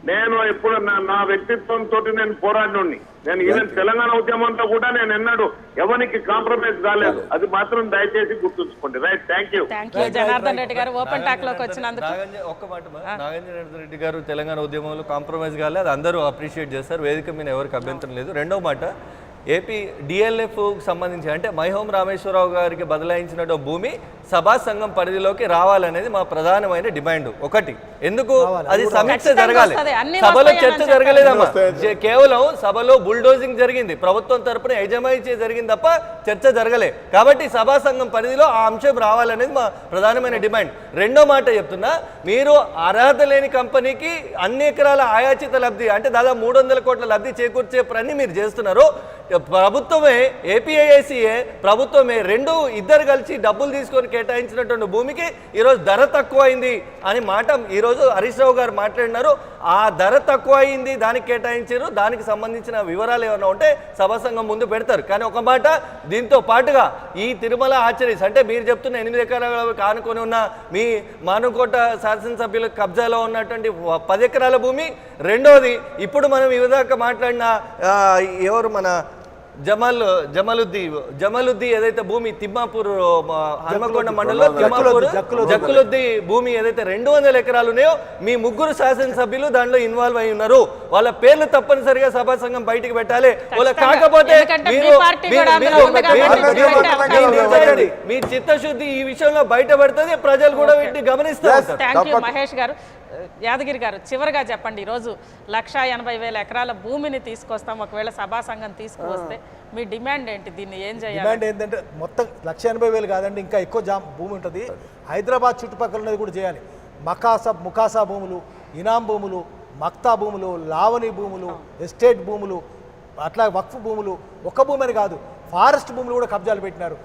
[SPEAKER 10] నేను ఎప్పుడు నా వ్యక్తిత్వంతో నేను పోరాడినోడిని. నేను ఈవెన్ తెలంగాణ ఉద్యమంతో కూడా నేను ఎన్నడూ ఎవరికి కాంప్రమైజ్ కాలేదు. అది మాత్రం దయచేసి గుర్తుంచుకోండి. Right, thank you.
[SPEAKER 1] Janardhan Reddy గారు ఓపెన్ టాక్ లోకి వచ్చినందుకు.
[SPEAKER 9] ఒక్క మాట, నాగేంద్ర రెడ్డి గారు తెలంగాణ ఉద్యమంలో కాంప్రమైజ్ కాలేదు, అది అందరూ అప్రిషియేట్ చేస్తారు, వేదిక మీద ఎవరికి అభ్యంతరం లేదు. రెండవ మాట, ఏపీ డిఎల్ఎఫ్కు సంబంధించి అంటే మైహోం రామేశ్వరరావు గారికి బదలాయించిన భూమి సభా సంఘం పరిధిలోకి రావాలనేది మా ప్రధానమైన డిమాండ్. ఒకటి, ఎందుకు అది సమీక్ష జరగాలి, సభలో చర్చ జరగలేదమ్మా, కేవలం సభలో బుల్డోజింగ్ జరిగింది, ప్రభుత్వం తరపున యజమాయిచే జరిగింది తప్ప చర్చ జరగలే. కాబట్టి సభా సంఘం పరిధిలో ఆ అంశం రావాలనేది మా ప్రధానమైన డిమాండ్. రెండో మాట చెప్తున్నా, మీరు అర్హత లేని కంపెనీకి అన్ని ఎకరాల ఆయాచిత లబ్ధి అంటే దాదాపు 300 కోట్ల లబ్ధి చేకూర్చే పని మీరు చేస్తున్నారు. ప్రభుత్వమే, ఏపీఐఐసిఏ ప్రభుత్వమే ఇద్దరు కలిసి డబ్బులు తీసుకొని కేటాయించినటువంటి భూమికి ఈరోజు ధర తక్కువ అయింది అని మాట ఈరోజు హరీష్ రావు గారు మాట్లాడినారు. ఆ ధర తక్కువ అయింది, దానికి కేటాయించారు, దానికి సంబంధించిన వివరాలు ఏమైనా ఉంటే సభా సంఘం ముందు పెడతారు. కానీ ఒక మాట, దీంతో పాటుగా ఈ తిరుమల ఆచరీస్ అంటే మీరు చెప్తున్న 8 ఎకరాలు కానుకొని ఉన్న మీ మానుకోట శాసనసభ్యుల కబ్జాలో ఉన్నటువంటి 10 ఎకరాల భూమి. రెండోది, ఇప్పుడు మనం ఇవదాకా మాట్లాడిన ఎవరు మన జమాలుద్దీ ఏదైతే భూమి తిమ్మాపూర్ హన్మకొండ మండలంలో జక్కులుద్దీ భూమి ఏదైతే 200 ఎకరాలు ఉన్నాయో మీ ముగ్గురు శాసనసభ్యులు దాంట్లో ఇన్వాల్వ్ అయి ఉన్నారు. వాళ్ళ పేర్లు తప్పనిసరిగా సభా సంఘం బయటికి పెట్టాలి. వాళ్ళ కాకపోతే మీ చిత్తశుద్ధి ఈ విషయంలో బయటపడుతుంది, ప్రజలు కూడా వీటిని గమనిస్తారు.
[SPEAKER 1] మహేష్ గారు, యాదగిరి గారు, చివరిగా చెప్పండి, ఈరోజు 180,000 ఎకరాల భూమిని తీసుకొస్తాం, ఒకవేళ సభా సంఘం తీసుకువస్తే మీ డిమాండ్ ఏంటి, దీన్ని ఏం చేయాలి?
[SPEAKER 8] డిమాండ్ ఏంటంటే మొత్తం 180,000 కాదండి, ఇంకా ఎక్కువ భూమి ఉంటుంది. హైదరాబాద్ చుట్టుపక్కల ఉన్నది కూడా చేయాలి. ముకాసా భూములు, ఇనాం భూములు, మక్తా భూములు, లావణి భూములు, ఎస్టేట్ భూములు, అట్లా వక్ఫ్ భూములు, ఒక్క భూమి అని కాదు, ఫారెస్ట్ భూములు కూడా కబ్జాలు పెట్టినారు.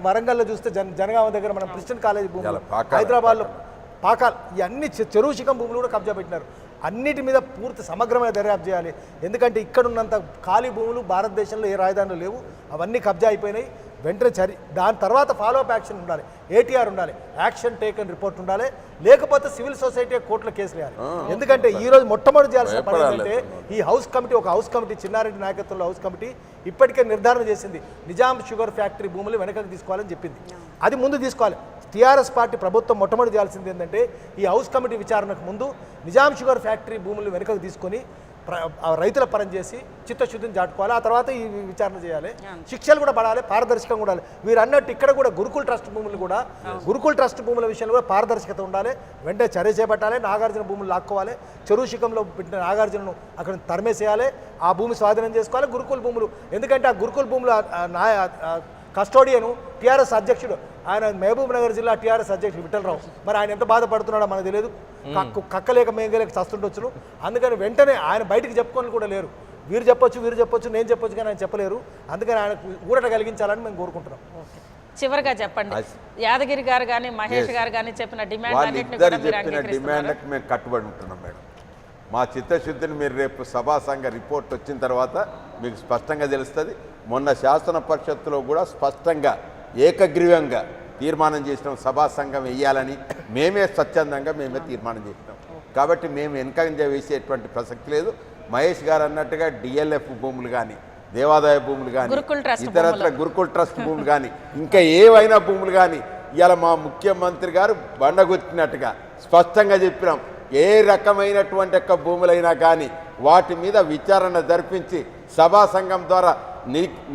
[SPEAKER 8] వరంగల్లో చూస్తే జనగామ దగ్గర మనం క్రిస్టియన్ కాలేజ్ భూములు, హైదరాబాద్లో పాకాల్, ఇవన్నీ చెరువు శిఖం భూములు కూడా కబ్జా పెట్టినారు. అన్నిటి మీద పూర్తి సమగ్రమైన దర్యాప్తు చేయాలి. ఎందుకంటే ఇక్కడ ఉన్నంత ఖాళీ భూములు భారతదేశంలో ఏ రాజధానిలో లేవు, అవన్నీ కబ్జా అయిపోయినాయి. వెంటనే దాని తర్వాత ఫాలో అప్ యాక్షన్ ఉండాలి, ఏటీఆర్ ఉండాలి, యాక్షన్ టేకన్ రిపోర్ట్ ఉండాలి. లేకపోతే సివిల్ సొసైటీ కోర్టులో కేసులు వేయాలి. ఎందుకంటే ఈ రోజు మొట్టమొదటి చేయాల్సిన పని ఏంటంటే ఈ హౌస్ కమిటీ, ఒక హౌస్ కమిటీ, చిన్నారెడ్డి నాయకత్వంలో హౌస్ కమిటీ ఇప్పటికే నిర్ధారణ చేసింది, నిజాం షుగర్ ఫ్యాక్టరీ భూములు వెనకకు తీసుకోవాలని చెప్పింది. అది ముందు తీసుకోవాలి. టీఆర్ఎస్ పార్టీ ప్రభుత్వం మొట్టమొదటి చేయాల్సింది ఏంటంటే ఈ హౌస్ కమిటీ విచారణకు ముందు నిజాం షుగర్ ఫ్యాక్టరీ భూములు వెనకకు తీసుకొని రైతుల పరం చేసి చిత్తశుద్ధిని చాటుకోవాలి. ఆ తర్వాత ఈ విచారణ చేయాలి, శిక్షలు కూడా పడాలి, పారదర్శకంగా ఉండాలి. వీరు అన్నట్టు ఇక్కడ కూడా గురుకుల్ ట్రస్ట్ భూములు కూడా, గురుకుల్ ట్రస్ట్ భూముల విషయంలో కూడా పారదర్శకత ఉండాలి. వెంటనే చర్య చేపట్టాలి. నాగార్జున భూములు లాక్కోవాలి, చెరువు శిఖంలో పెట్టిన నాగార్జునను అక్కడ తరిమేసేయాలి, ఆ భూమి స్వాధీనం చేసుకోవాలి. గురుకుల్ భూములు, ఎందుకంటే ఆ గురుకుల్ భూములు కస్టోడియను టీఆర్ఎస్ అధ్యక్షుడు, ఆయన మహబూబ్ నగర్ జిల్లా టీఆర్ఎస్ అధ్యక్షుడు విఠలరావు. మరి ఆయన ఎంత బాధపడుతున్నాడో మనకు తెలియదు. కక్కలేక మేంగలేక చస్తుండొచ్చును. అందుకని వెంటనే ఆయన బయటికి చెప్పుకొని కూడా లేరు. వీరు చెప్పొచ్చు నేను చెప్పొచ్చు కానీ ఆయన చెప్పలేరు. అందుకని ఆయన ఊరట కలిగించాలని మేము కోరుకుంటున్నాం.
[SPEAKER 1] చివరిగా చెప్పండి, యాదగిరి గారు కానీ మహేష్ గారు కానీ చెప్పిన డిమాండ్
[SPEAKER 7] వాళ్ళిద్దరు చెప్పిన డిమాండ్కి మేము కట్టుబడి ఉంటున్నాం మేడం. మా చిత్తశుద్ధిని మీరు రేపు సభా సంఘ రిపోర్ట్ వచ్చిన తర్వాత మీకు స్పష్టంగా తెలుస్తుంది. మొన్న శాసన పరిషత్తులో కూడా స్పష్టంగా ఏకగ్రీవంగా తీర్మానం చేసినాం, సభా సంఘం వేయాలని. మేమే స్వచ్ఛందంగా తీర్మానం చేసినాం. కాబట్టి మేము వెనకంజ వేసేటువంటి ప్రసక్తి లేదు. మహేష్ గారు అన్నట్టుగా డిఎల్ఎఫ్ భూములు కానీ, దేవాదాయ భూములు కానీ, ఇతరత్ర గురుకుల్ ట్రస్ట్ భూములు కానీ, ఇంకా ఏవైనా భూములు కానీ ఇవాళ మా ముఖ్యమంత్రి గారు బండగొట్టినట్టుగా స్పష్టంగా చెప్పినాం. ఏ రకమైనటువంటి యొక్క భూములైనా కానీ వాటి మీద విచారణ జరిపించి సభా సంఘం ద్వారా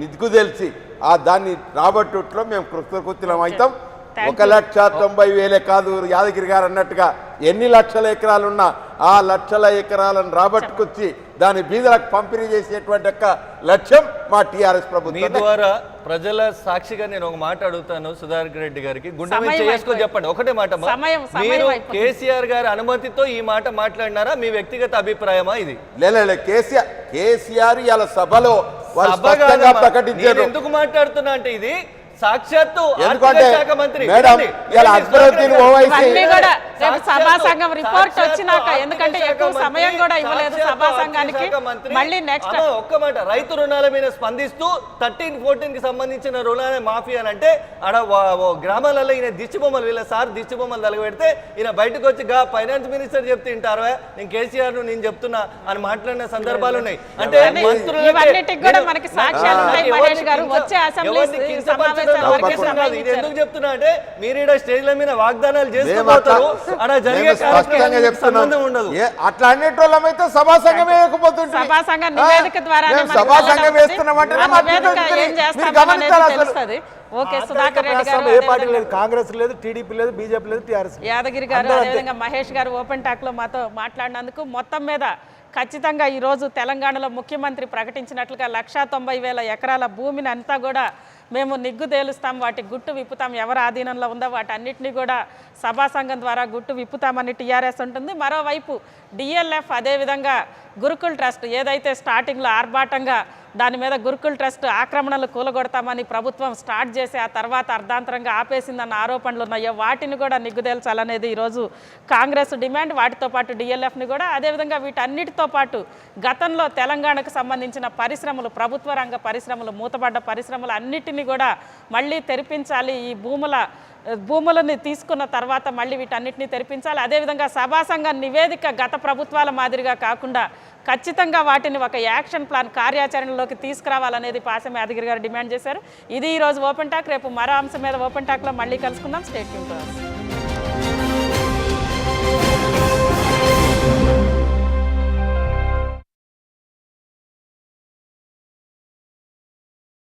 [SPEAKER 7] నిగ్గుదెలిచి దాన్ని రాబట్టుట్లో మేము కృతకృత్యులం అవుతాం. 1,90,000 కాదు, యాదగిరి గారు అన్నట్టుగా ఎన్ని లక్షల ఎకరాలున్నా ఆ లక్షల ఎకరాలను రాబట్టుకొచ్చి దాని బీదలకు పంపిణీ చేసేటువంటి యొక్క లక్ష్యం మా టీఆర్ఎస్ ప్రభుత్వం.
[SPEAKER 9] మీ ద్వారా ప్రజల సాక్షిగా నేను ఒక మాట అడుగుతాను సుధాకర్ రెడ్డి గారికి, గుండె మీద చేసుకొని చెప్పండి ఒకటే మాట. మీరు కేసీఆర్ గారి అనుమతితో ఈ మాట మాట్లాడినారా? మీ వ్యక్తిగత అభిప్రాయమా ఇది?
[SPEAKER 7] లే కేసీఆర్ ఇలా సభలో ప్రకటించారు.
[SPEAKER 9] ఎందుకు మాట్లాడుతున్నా అంటే ఇది సాక్షాత్తు
[SPEAKER 7] ఎందుకంటే
[SPEAKER 9] శాఖ మంత్రి
[SPEAKER 1] సభా సంఘం రిపోర్ట్ వచ్చినాక, ఎందుకంటే ఎక్కువ సమయం కూడా ఇవ్వలేదు సభా సంఘానికి. మళ్ళీ నెక్స్ట్
[SPEAKER 9] ఒక్క మాట, రైతు రుణాల మీద స్పందిస్తూ 13-14 కి సంబంధించిన రుణాల మాఫీ అని అంటే ఆడ గ్రామాలలో ఈయన దిష్టిబొమ్మలు, వీళ్ళ సార్ దిష్టిబొమ్మలు తలగబెడితే ఈయన బయటకు వచ్చి ఫైనాన్స్ మినిస్టర్ చెప్తే వింటారు, నేను కేసీఆర్ ను నేను చెప్తున్నా అని మాట్లాడిన సందర్భాలు ఉన్నాయి. అంటే
[SPEAKER 1] ఇవన్నిటికి కూడా మనకి సాక్ష్యాలు ఉన్నాయి. మహేష్ గారు వచ్చే అసెంబ్లీ సమావేశం
[SPEAKER 9] ఇది ఎందుకు చెప్తున్నా అంటే మీరు ఇక్కడ స్టేజ్ల మీద వాగ్దానాలు చేసుకుపోతారు, అలా జరిగే సంబంధం ఉండదు.
[SPEAKER 11] అట్లా అనేటోళ్ళమైతే సభా సంఘం వేయకపోతుంది.
[SPEAKER 1] సభా సంఘం నివేదిక ద్వారా
[SPEAKER 11] సభా సంఘం వేస్తున్నామంటే
[SPEAKER 1] ఓకే. సుధాకర్ రెడ్డి గారు,
[SPEAKER 8] ఏ పార్టీ లేదు, కాంగ్రెస్ లేదు, టీడీపీ లేదు, బీజేపీ లేదు, టీఆర్ఎస్.
[SPEAKER 1] యాదగిరి గారు, అదేవిధంగా మహేష్ గారు ఓపెన్ టాక్ లో మాతో మాట్లాడినందుకు మొత్తం మీద ఖచ్చితంగా ఈరోజు తెలంగాణలో ముఖ్యమంత్రి ప్రకటించినట్లుగా 1,90,000 ఎకరాల భూమిని అంతా కూడా మేము నిగ్గు తేలుస్తాం, వాటి గుట్టు విప్పుతాం, ఎవరు ఆధీనంలో ఉందో వాటన్నిటిని కూడా సభా సంఘం ద్వారా గుట్టు విప్పుతామని టీఆర్ఎస్ ఉంటుంది. మరోవైపు డిఎల్ఎఫ్ అదేవిధంగా గురుకుల్ ట్రస్ట్ ఏదైతే స్టార్టింగ్లో ఆర్భాటంగా దాని మీద గురుకుల్ ట్రస్ట్ ఆక్రమణలు కూలగొడతామని ప్రభుత్వం స్టార్ట్ చేసి ఆ తర్వాత అర్ధాంతరంగా ఆపేసిందన్న ఆరోపణలు ఉన్నాయో వాటిని కూడా నిగ్గుదేల్చాలనేది ఈరోజు కాంగ్రెస్ డిమాండ్. వాటితో పాటు డిఎల్ఎఫ్ని కూడా, అదేవిధంగా వీటన్నిటితో పాటు గతంలో తెలంగాణకు సంబంధించిన పరిశ్రమలు, ప్రభుత్వ రంగ పరిశ్రమలు, మూతపడ్డ పరిశ్రమలు అన్నిటినీ కూడా మళ్ళీ తెరిపించాలి. ఈ భూములని తీసుకున్న తర్వాత మళ్ళీ వీటన్నిటిని తెరిపించాలి. అదేవిధంగా సభా సంఘం నివేదిక గత ప్రభుత్వాల మాదిరిగా కాకుండా ఖచ్చితంగా వాటిని ఒక యాక్షన్ ప్లాన్ కార్యాచరణలోకి తీసుకురావాలనేది పాసం యాదగిరి గారు డిమాండ్ చేశారు. ఇది ఈరోజు ఓపెన్ టాక్. రేపు మరో అంశం మీద ఓపెన్ టాక్లో మళ్ళీ కలుసుకుందాం. Stay tune.